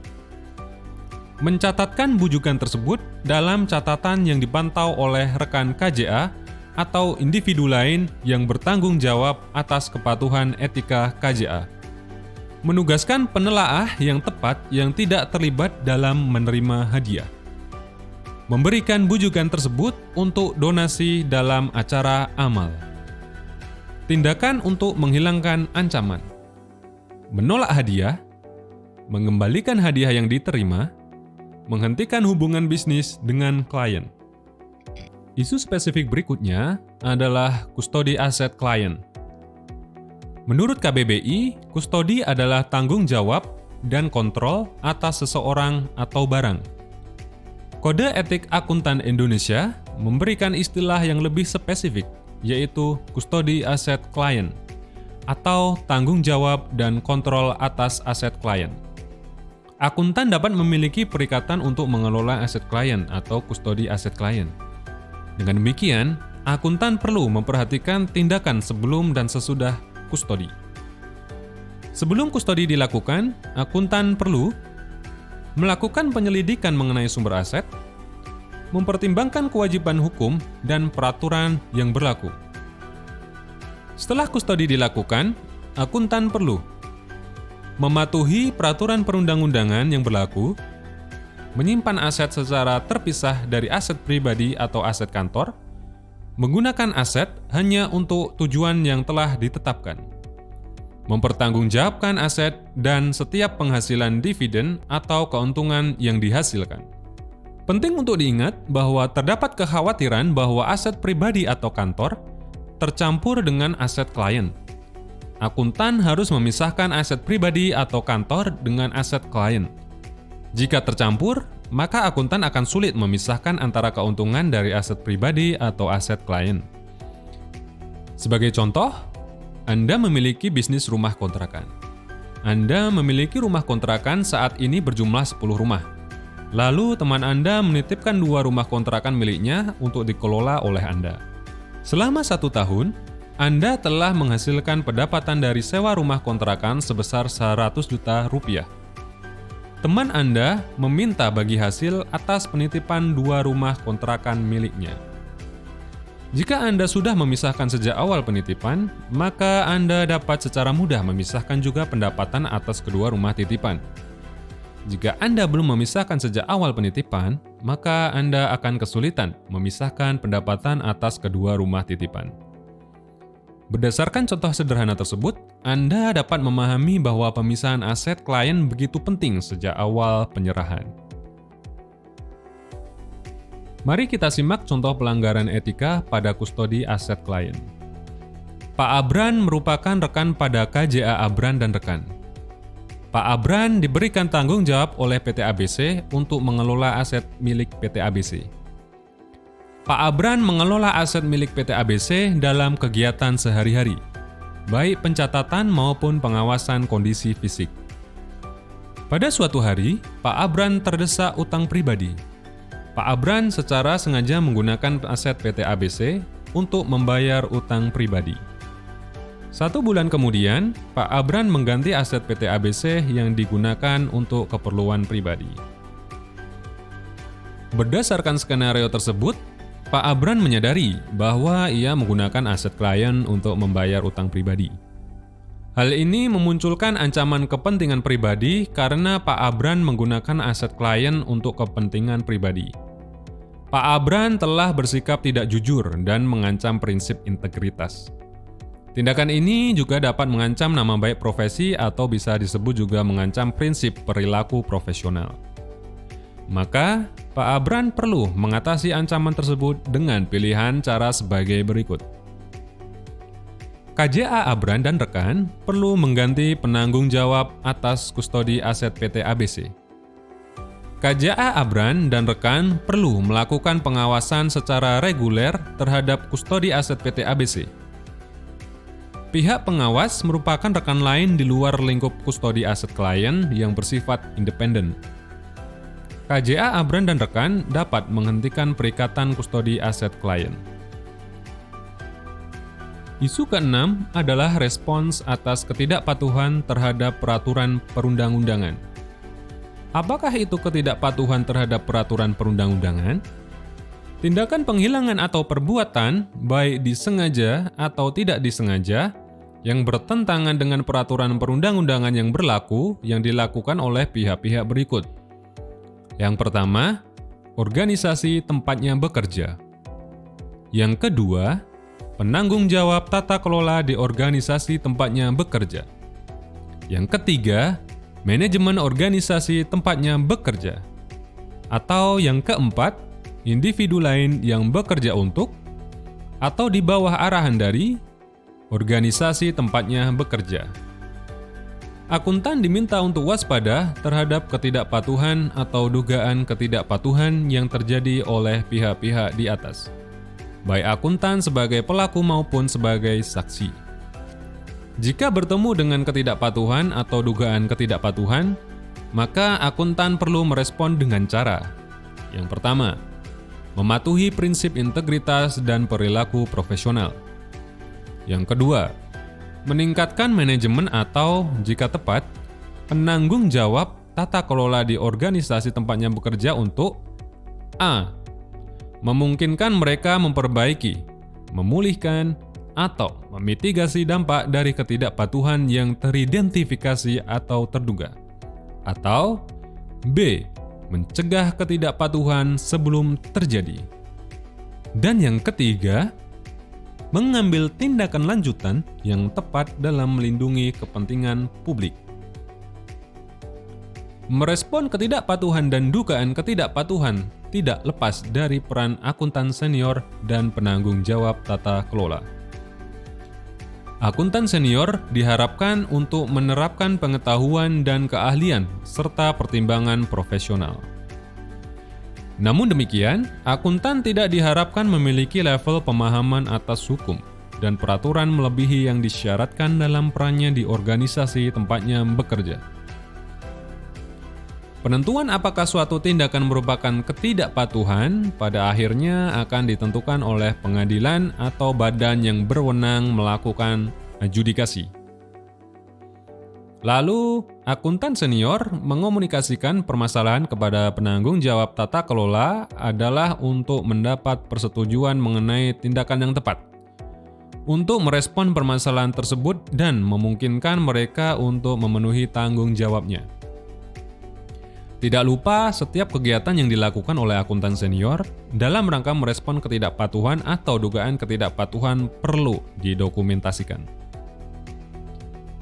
Mencatatkan bujukan tersebut dalam catatan yang dipantau oleh rekan KJA atau individu lain yang bertanggung jawab atas kepatuhan etika KJA. Menugaskan penelaah yang tepat yang tidak terlibat dalam menerima hadiah. Memberikan bujukan tersebut untuk donasi dalam acara amal. Tindakan untuk menghilangkan ancaman. Menolak hadiah, mengembalikan hadiah yang diterima, menghentikan hubungan bisnis dengan klien. Isu spesifik berikutnya adalah kustodi aset klien. Menurut KBBI, kustodi adalah tanggung jawab dan kontrol atas seseorang atau barang. Kode Etik Akuntan Indonesia memberikan istilah yang lebih spesifik, yaitu kustodi aset klien atau tanggung jawab dan kontrol atas aset klien. Akuntan dapat memiliki perikatan untuk mengelola aset klien atau kustodi aset klien. Dengan demikian, akuntan perlu memperhatikan tindakan sebelum dan sesudah kustodi. Sebelum kustodi dilakukan, akuntan perlu melakukan penyelidikan mengenai sumber aset, mempertimbangkan kewajiban hukum dan peraturan yang berlaku. Setelah kustodi dilakukan, akuntan perlu mematuhi peraturan perundang-undangan yang berlaku, menyimpan aset secara terpisah dari aset pribadi atau aset kantor, menggunakan aset hanya untuk tujuan yang telah ditetapkan, mempertanggungjawabkan aset dan setiap penghasilan dividen atau keuntungan yang dihasilkan, Penting untuk diingat bahwa terdapat kekhawatiran bahwa aset pribadi atau kantor tercampur dengan aset klien. Akuntan harus memisahkan aset pribadi atau kantor dengan aset klien. Jika tercampur, maka akuntan akan sulit memisahkan antara keuntungan dari aset pribadi atau aset klien. Sebagai contoh, Anda memiliki bisnis rumah kontrakan. Anda memiliki rumah kontrakan saat ini berjumlah 10 rumah. Lalu teman Anda menitipkan 2 rumah kontrakan miliknya untuk dikelola oleh Anda. Selama 1 tahun, Anda telah menghasilkan pendapatan dari sewa rumah kontrakan sebesar 100 juta rupiah. Teman Anda meminta bagi hasil atas penitipan 2 rumah kontrakan miliknya. Jika Anda sudah memisahkan sejak awal penitipan, maka Anda dapat secara mudah memisahkan juga pendapatan atas kedua rumah titipan. Jika Anda belum memisahkan sejak awal penitipan, maka Anda akan kesulitan memisahkan pendapatan atas kedua rumah titipan. Berdasarkan contoh sederhana tersebut, Anda dapat memahami bahwa pemisahan aset klien begitu penting sejak awal penyerahan. Mari kita simak contoh pelanggaran etika pada kustodi aset klien. Pak Abran merupakan rekan pada KJA Abran dan rekan. Pak Abran diberikan tanggung jawab oleh PT ABC untuk mengelola aset milik PT ABC. Pak Abran mengelola aset milik PT ABC dalam kegiatan sehari-hari, baik pencatatan maupun pengawasan kondisi fisik. Pada suatu hari, Pak Abran terdesak utang pribadi. Pak Abran secara sengaja menggunakan aset PT ABC untuk membayar utang pribadi. 1 bulan kemudian, Pak Abran mengganti aset PT ABC yang digunakan untuk keperluan pribadi. Berdasarkan skenario tersebut, Pak Abran menyadari bahwa ia menggunakan aset klien untuk membayar utang pribadi. Hal ini memunculkan ancaman kepentingan pribadi karena Pak Abran menggunakan aset klien untuk kepentingan pribadi. Pak Abran telah bersikap tidak jujur dan mengancam prinsip integritas. Tindakan ini juga dapat mengancam nama baik profesi atau bisa disebut juga mengancam prinsip perilaku profesional. Maka, Pak Abran perlu mengatasi ancaman tersebut dengan pilihan cara sebagai berikut. KJA Abran dan rekan perlu mengganti penanggung jawab atas kustodi aset PT ABC. KJA Abran dan rekan perlu melakukan pengawasan secara reguler terhadap kustodi aset PT ABC. Pihak pengawas merupakan rekan lain di luar lingkup kustodi aset klien yang bersifat independen. KJA Abran dan rekan dapat menghentikan perikatan kustodi aset klien. Isu ke-6 adalah respons atas ketidakpatuhan terhadap peraturan perundang-undangan. Apakah itu ketidakpatuhan terhadap peraturan perundang-undangan? Tindakan penghilangan atau perbuatan, baik disengaja atau tidak disengaja, yang bertentangan dengan peraturan perundang-undangan yang berlaku yang dilakukan oleh pihak-pihak berikut. Yang pertama, organisasi tempatnya bekerja. Yang kedua, penanggung jawab tata kelola di organisasi tempatnya bekerja. Yang ketiga, manajemen organisasi tempatnya bekerja. Atau yang keempat, individu lain yang bekerja untuk atau di bawah arahan dari organisasi tempatnya bekerja. Akuntan diminta untuk waspada terhadap ketidakpatuhan atau dugaan ketidakpatuhan yang terjadi oleh pihak-pihak di atas, baik akuntan sebagai pelaku maupun sebagai saksi. Jika bertemu dengan ketidakpatuhan atau dugaan ketidakpatuhan, maka akuntan perlu merespon dengan cara: yang pertama, mematuhi prinsip integritas dan perilaku profesional. Yang kedua, meningkatkan manajemen atau, jika tepat, penanggung jawab tata kelola di organisasi tempatnya bekerja untuk A. Memungkinkan mereka memperbaiki, memulihkan, atau memitigasi dampak dari ketidakpatuhan yang teridentifikasi atau terduga. Atau B. Mencegah ketidakpatuhan sebelum terjadi. Dan yang ketiga, mengambil tindakan lanjutan yang tepat dalam melindungi kepentingan publik. Merespon ketidakpatuhan dan dugaan ketidakpatuhan tidak lepas dari peran akuntan senior dan penanggung jawab tata kelola. Akuntan senior diharapkan untuk menerapkan pengetahuan dan keahlian serta pertimbangan profesional. Namun demikian, akuntan tidak diharapkan memiliki level pemahaman atas hukum dan peraturan melebihi yang disyaratkan dalam perannya di organisasi tempatnya bekerja. Penentuan apakah suatu tindakan merupakan ketidakpatuhan pada akhirnya akan ditentukan oleh pengadilan atau badan yang berwenang melakukan adjudikasi. Lalu, akuntan senior mengomunikasikan permasalahan kepada penanggung jawab tata kelola adalah untuk mendapat persetujuan mengenai tindakan yang tepat, untuk merespon permasalahan tersebut dan memungkinkan mereka untuk memenuhi tanggung jawabnya. Tidak lupa, setiap kegiatan yang dilakukan oleh akuntan senior dalam rangka merespon ketidakpatuhan atau dugaan ketidakpatuhan perlu didokumentasikan.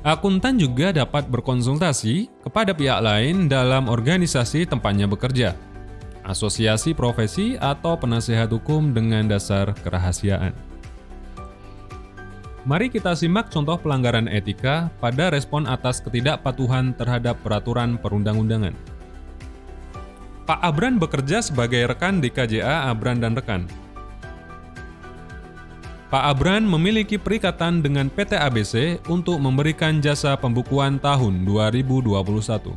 Akuntan juga dapat berkonsultasi kepada pihak lain dalam organisasi tempatnya bekerja, asosiasi profesi atau penasehat hukum dengan dasar kerahasiaan. Mari kita simak contoh pelanggaran etika pada respon atas ketidakpatuhan terhadap peraturan perundang-undangan. Pak Abran bekerja sebagai rekan di KJA Abran dan Rekan. Pak Abran memiliki perikatan dengan PT ABC untuk memberikan jasa pembukuan tahun 2021.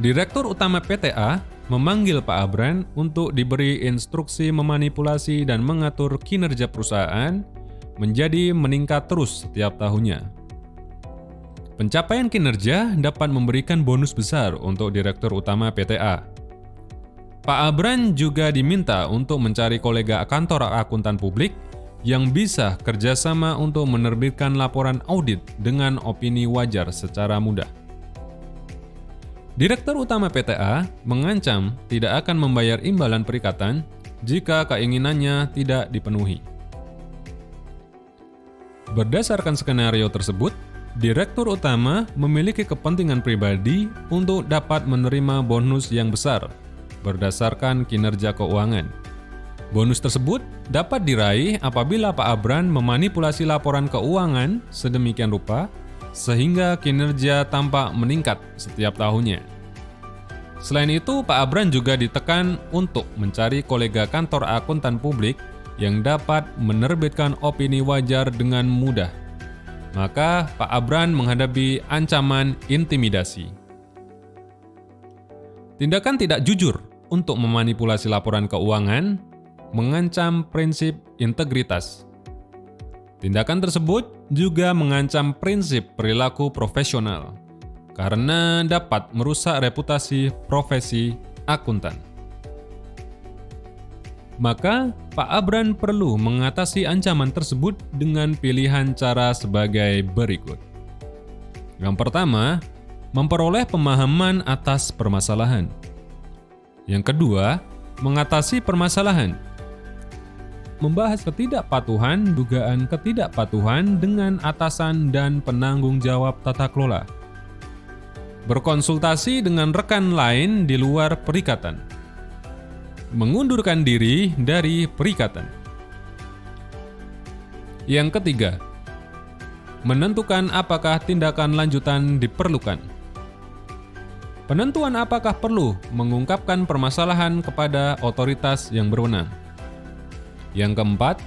Direktur Utama PTA memanggil Pak Abran untuk diberi instruksi memanipulasi dan mengatur kinerja perusahaan menjadi meningkat terus setiap tahunnya. Pencapaian kinerja dapat memberikan bonus besar untuk Direktur Utama PTA. Pak Abran juga diminta untuk mencari kolega kantor akuntan publik yang bisa kerjasama untuk menerbitkan laporan audit dengan opini wajar secara mudah. Direktur Utama PTA mengancam tidak akan membayar imbalan perikatan jika keinginannya tidak dipenuhi. Berdasarkan skenario tersebut, Direktur Utama memiliki kepentingan pribadi untuk dapat menerima bonus yang besar berdasarkan kinerja keuangan. Bonus tersebut dapat diraih apabila Pak Abran memanipulasi laporan keuangan sedemikian rupa sehingga kinerja tampak meningkat setiap tahunnya. Selain itu, Pak Abran juga ditekan untuk mencari kolega kantor akuntan publik yang dapat menerbitkan opini wajar dengan mudah. Maka Pak Abran menghadapi ancaman intimidasi. Tindakan tidak jujur untuk memanipulasi laporan keuangan mengancam prinsip integritas. Tindakan tersebut juga mengancam prinsip perilaku profesional karena dapat merusak reputasi profesi akuntan. Maka, Pak Abran perlu mengatasi ancaman tersebut dengan pilihan cara sebagai berikut. Yang pertama, memperoleh pemahaman atas permasalahan. Yang kedua, mengatasi permasalahan. Membahas ketidakpatuhan, dugaan ketidakpatuhan dengan atasan dan penanggung jawab tata kelola. Berkonsultasi dengan rekan lain di luar perikatan. Mengundurkan diri dari perikatan. Yang ketiga, menentukan apakah tindakan lanjutan diperlukan. Penentuan apakah perlu mengungkapkan permasalahan kepada otoritas yang berwenang. Yang keempat,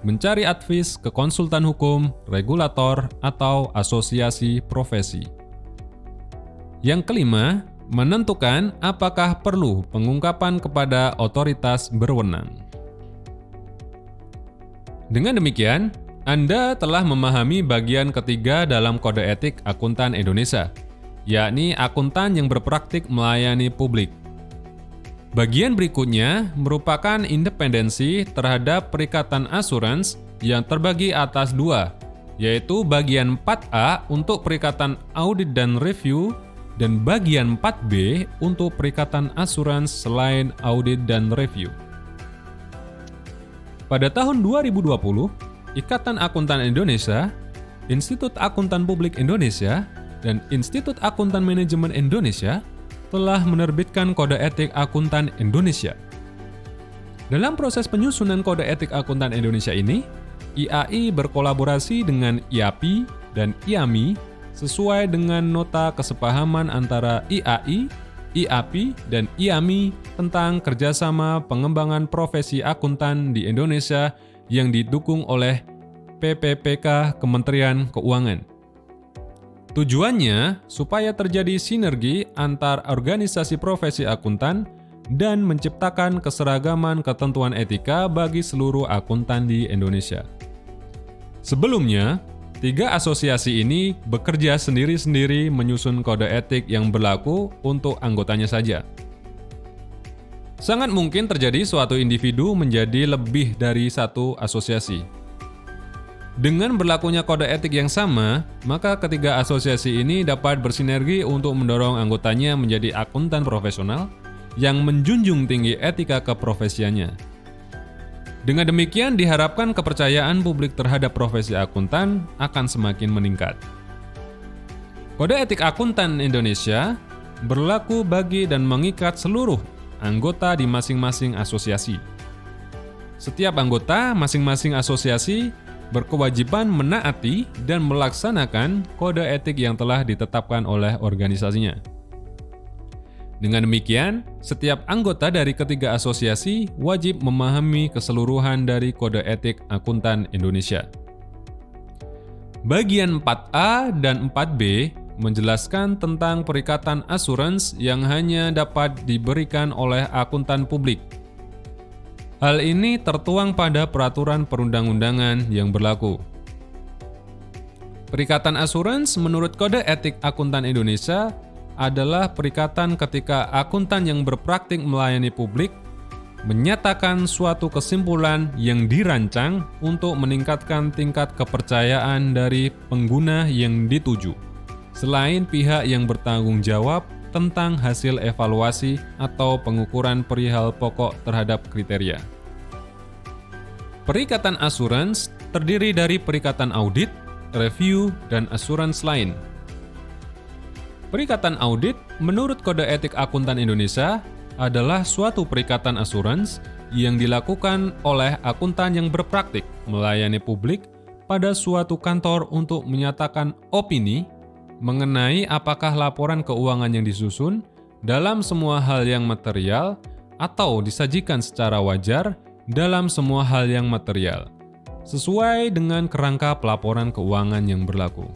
mencari advis ke konsultan hukum, regulator, atau asosiasi profesi. Yang kelima, menentukan apakah perlu pengungkapan kepada otoritas berwenang. Dengan demikian, Anda telah memahami bagian ketiga dalam Kode Etik Akuntan Indonesia, yakni akuntan yang berpraktik melayani publik. Bagian berikutnya merupakan independensi terhadap perikatan asuransi yang terbagi atas dua, yaitu bagian 4A untuk perikatan audit dan review, dan bagian 4B untuk perikatan asuransi selain audit dan review. Pada tahun 2020, Ikatan Akuntan Indonesia, Institut Akuntan Publik Indonesia, dan Institut Akuntan Manajemen Indonesia telah menerbitkan Kode Etik Akuntan Indonesia. Dalam proses penyusunan Kode Etik Akuntan Indonesia ini, IAI berkolaborasi dengan IAPI dan IAMI sesuai dengan nota kesepahaman antara IAI, IAPI, dan IAMI tentang kerjasama pengembangan profesi akuntan di Indonesia yang didukung oleh PPPK Kementerian Keuangan. Tujuannya supaya terjadi sinergi antar organisasi profesi akuntan dan menciptakan keseragaman ketentuan etika bagi seluruh akuntan di Indonesia. Sebelumnya, 3 asosiasi ini bekerja sendiri-sendiri menyusun kode etik yang berlaku untuk anggotanya saja. Sangat mungkin terjadi suatu individu menjadi lebih dari satu asosiasi. Dengan berlakunya kode etik yang sama, maka ketiga asosiasi ini dapat bersinergi untuk mendorong anggotanya menjadi akuntan profesional yang menjunjung tinggi etika keprofesiannya. Dengan demikian diharapkan kepercayaan publik terhadap profesi akuntan akan semakin meningkat. Kode Etik Akuntan Indonesia berlaku bagi dan mengikat seluruh anggota di masing-masing asosiasi. Setiap anggota masing-masing asosiasi berkewajiban menaati dan melaksanakan kode etik yang telah ditetapkan oleh organisasinya. Dengan demikian, setiap anggota dari ketiga asosiasi wajib memahami keseluruhan dari Kode Etik Akuntan Indonesia. Bagian 4A dan 4B menjelaskan tentang perikatan asuransi yang hanya dapat diberikan oleh akuntan publik. Hal ini tertuang pada peraturan perundang-undangan yang berlaku. Perikatan asuransi menurut Kode Etik Akuntan Indonesia adalah perikatan ketika akuntan yang berpraktik melayani publik menyatakan suatu kesimpulan yang dirancang untuk meningkatkan tingkat kepercayaan dari pengguna yang dituju, selain pihak yang bertanggung jawab tentang hasil evaluasi atau pengukuran perihal pokok terhadap kriteria. Perikatan asuransi terdiri dari perikatan audit, review, dan asuransi lain. Perikatan audit menurut Kode Etik Akuntan Indonesia adalah suatu perikatan asuransi yang dilakukan oleh akuntan yang berpraktik melayani publik pada suatu kantor untuk menyatakan opini mengenai apakah laporan keuangan yang disusun dalam semua hal yang material atau disajikan secara wajar dalam semua hal yang material, sesuai dengan kerangka pelaporan keuangan yang berlaku.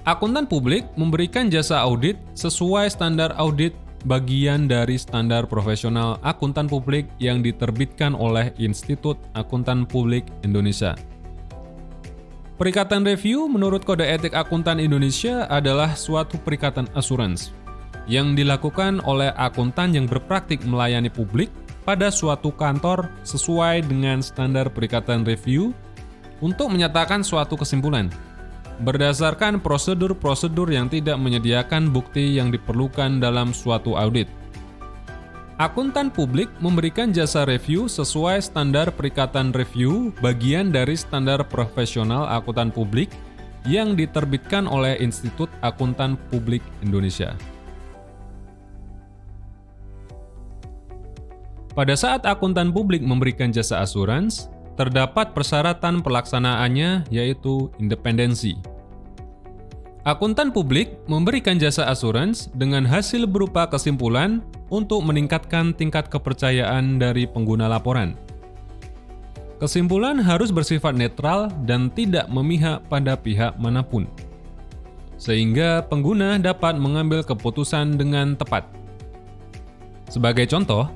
Akuntan publik memberikan jasa audit sesuai standar audit bagian dari standar profesional akuntan publik yang diterbitkan oleh Institut Akuntan Publik Indonesia. Perikatan review menurut Kode Etik Akuntan Indonesia adalah suatu perikatan asuransi yang dilakukan oleh akuntan yang berpraktik melayani publik pada suatu kantor sesuai dengan standar perikatan review untuk menyatakan suatu kesimpulan berdasarkan prosedur-prosedur yang tidak menyediakan bukti yang diperlukan dalam suatu audit. Akuntan publik memberikan jasa review sesuai standar perikatan review bagian dari standar profesional akuntan publik yang diterbitkan oleh Institut Akuntan Publik Indonesia. Pada saat akuntan publik memberikan jasa asuransi, terdapat persyaratan pelaksanaannya yaitu independensi. Akuntan publik memberikan jasa asuransi dengan hasil berupa kesimpulan untuk meningkatkan tingkat kepercayaan dari pengguna laporan. Kesimpulan harus bersifat netral dan tidak memihak pada pihak manapun, sehingga pengguna dapat mengambil keputusan dengan tepat. Sebagai contoh,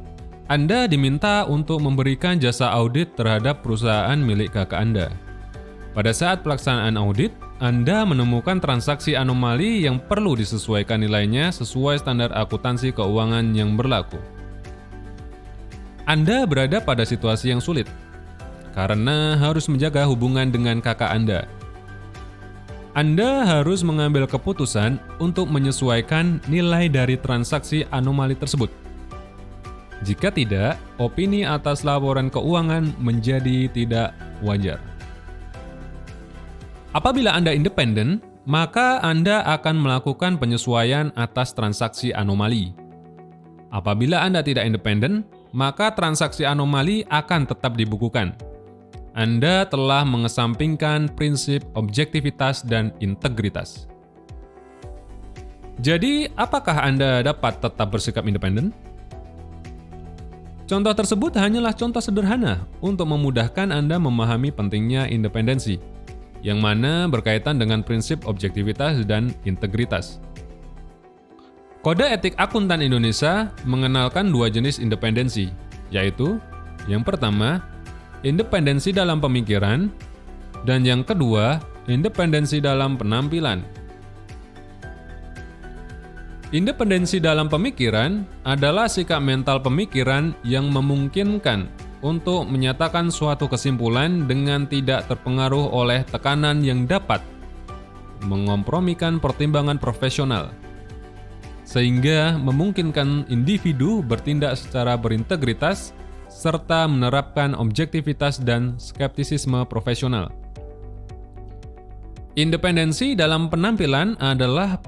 Anda diminta untuk memberikan jasa audit terhadap perusahaan milik kakak Anda. Pada saat pelaksanaan audit, Anda menemukan transaksi anomali yang perlu disesuaikan nilainya sesuai standar akuntansi keuangan yang berlaku. Anda berada pada situasi yang sulit, karena harus menjaga hubungan dengan kakak Anda. Anda harus mengambil keputusan untuk menyesuaikan nilai dari transaksi anomali tersebut. Jika tidak, opini atas laporan keuangan menjadi tidak wajar. Apabila Anda independen, maka Anda akan melakukan penyesuaian atas transaksi anomali. Apabila Anda tidak independen, maka transaksi anomali akan tetap dibukukan. Anda telah mengesampingkan prinsip objektivitas dan integritas. Jadi, apakah Anda dapat tetap bersikap independen? Contoh tersebut hanyalah contoh sederhana untuk memudahkan Anda memahami pentingnya independensi, yang mana berkaitan dengan prinsip objektivitas dan integritas. Kode Etik Akuntan Indonesia mengenalkan dua jenis independensi, yaitu yang pertama, independensi dalam pemikiran, dan yang kedua, independensi dalam penampilan. Independensi dalam pemikiran adalah sikap mental pemikiran yang memungkinkan untuk menyatakan suatu kesimpulan dengan tidak terpengaruh oleh tekanan yang dapat mengompromikan pertimbangan profesional, sehingga memungkinkan individu bertindak secara berintegritas serta menerapkan objektivitas dan skeptisisme profesional. Independensi dalam penampilan adalah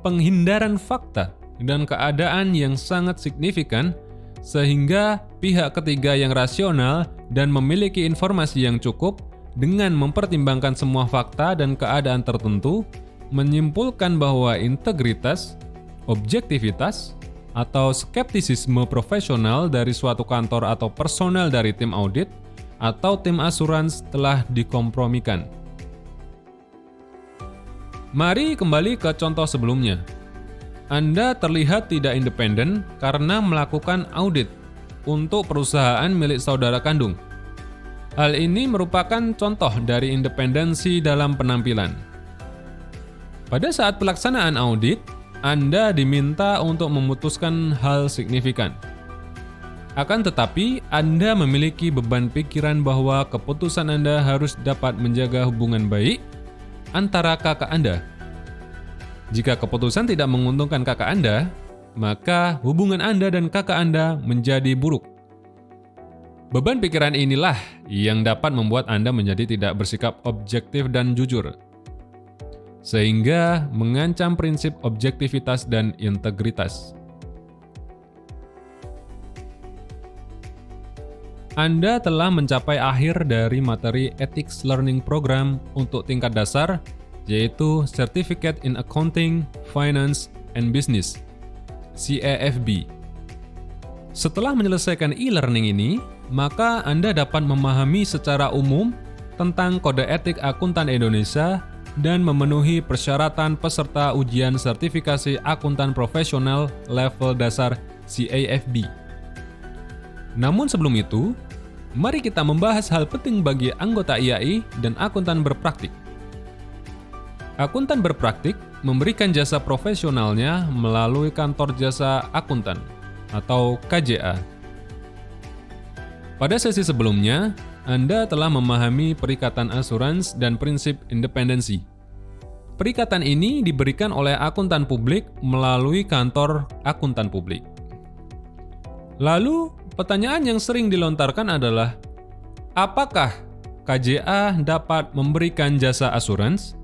penghindaran fakta dan keadaan yang sangat signifikan sehingga pihak ketiga yang rasional dan memiliki informasi yang cukup dengan mempertimbangkan semua fakta dan keadaan tertentu menyimpulkan bahwa integritas, objektivitas, atau skeptisisme profesional dari suatu kantor atau personel dari tim audit atau tim asurans telah dikompromikan. Mari kembali ke contoh sebelumnya. Anda terlihat tidak independen karena melakukan audit untuk perusahaan milik saudara kandung. Hal ini merupakan contoh dari independensi dalam penampilan. Pada saat pelaksanaan audit, Anda diminta untuk memutuskan hal signifikan. Akan tetapi, Anda memiliki beban pikiran bahwa keputusan Anda harus dapat menjaga hubungan baik antara kakak Anda. Jika keputusan tidak menguntungkan kakak Anda, maka hubungan Anda dan kakak Anda menjadi buruk. Beban pikiran inilah yang dapat membuat Anda menjadi tidak bersikap objektif dan jujur, sehingga mengancam prinsip objektivitas dan integritas. Anda telah mencapai akhir dari materi Ethics Learning Program untuk tingkat dasar, yaitu Certificate in Accounting, Finance, and Business, CAFB. Setelah menyelesaikan e-learning ini, maka Anda dapat memahami secara umum tentang Kode Etik Akuntan Indonesia dan memenuhi persyaratan peserta ujian sertifikasi akuntan profesional level dasar CAFB. Namun sebelum itu, mari kita membahas hal penting bagi anggota IAI dan akuntan berpraktik. Akuntan berpraktik memberikan jasa profesionalnya melalui kantor jasa akuntan atau KJA. Pada sesi sebelumnya, Anda telah memahami perikatan asurans dan prinsip independensi. Perikatan ini diberikan oleh akuntan publik melalui kantor akuntan publik. Lalu, pertanyaan yang sering dilontarkan adalah, apakah KJA dapat memberikan jasa asurans?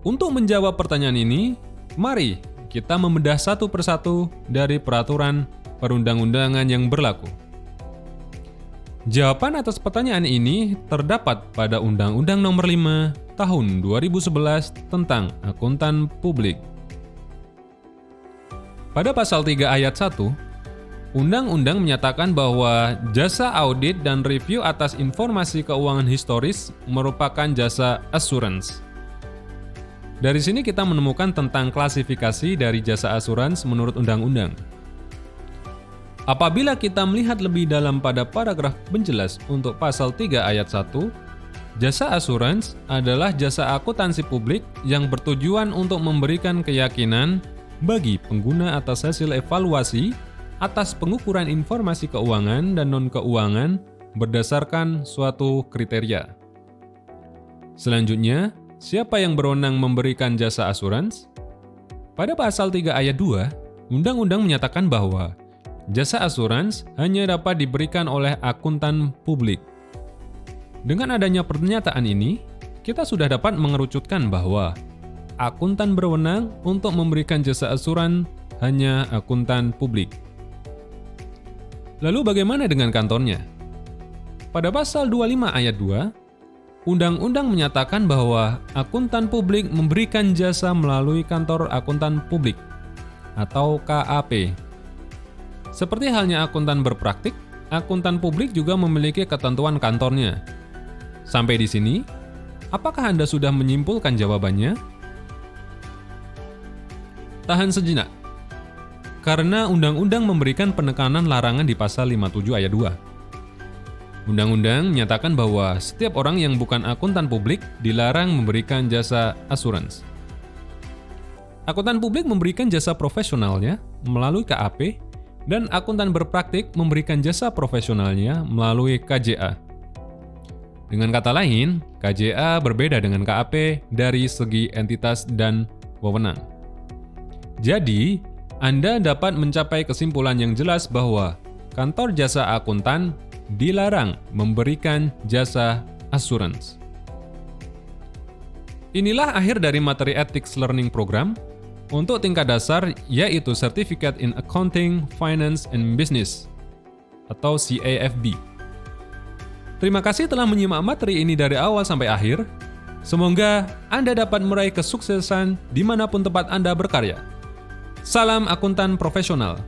Untuk menjawab pertanyaan ini, mari kita membedah satu persatu dari peraturan perundang-undangan yang berlaku. Jawaban atas pertanyaan ini terdapat pada Undang-Undang Nomor 5 Tahun 2011 tentang Akuntan Publik. Pada pasal 3 ayat 1, Undang-undang menyatakan bahwa jasa audit dan review atas informasi keuangan historis merupakan jasa assurance. Dari sini kita menemukan tentang klasifikasi dari jasa asurans menurut undang-undang. Apabila kita melihat lebih dalam pada paragraf penjelas untuk pasal 3 ayat 1, jasa asurans adalah jasa akuntansi publik yang bertujuan untuk memberikan keyakinan bagi pengguna atas hasil evaluasi atas pengukuran informasi keuangan dan non-keuangan berdasarkan suatu kriteria. Selanjutnya, siapa yang berwenang memberikan jasa asurans? Pada pasal 3 ayat 2, Undang-Undang menyatakan bahwa jasa asurans hanya dapat diberikan oleh akuntan publik. Dengan adanya pernyataan ini, kita sudah dapat mengerucutkan bahwa akuntan berwenang untuk memberikan jasa asuran hanya akuntan publik. Lalu bagaimana dengan kantornya? Pada pasal 25 ayat 2, Undang-Undang menyatakan bahwa akuntan publik memberikan jasa melalui kantor akuntan publik atau KAP. Seperti halnya akuntan berpraktik, akuntan publik juga memiliki ketentuan kantornya. Sampai di sini, apakah Anda sudah menyimpulkan jawabannya? Tahan sejenak. Karena Undang-Undang memberikan penekanan larangan di pasal 57 ayat 2. Undang-Undang menyatakan bahwa setiap orang yang bukan akuntan publik dilarang memberikan jasa asuransi. Akuntan publik memberikan jasa profesionalnya melalui KAP dan akuntan berpraktik memberikan jasa profesionalnya melalui KJA. Dengan kata lain, KJA berbeda dengan KAP dari segi entitas dan wewenang. Jadi, Anda dapat mencapai kesimpulan yang jelas bahwa kantor jasa akuntan dilarang memberikan jasa asuransi. Inilah akhir dari materi Ethics Learning Program untuk tingkat dasar, yaitu Certificate in Accounting, Finance, and Business atau CAFB. Terima kasih telah menyimak materi ini dari awal sampai akhir. Semoga Anda dapat meraih kesuksesan dimanapun tempat Anda berkarya. Salam akuntan profesional.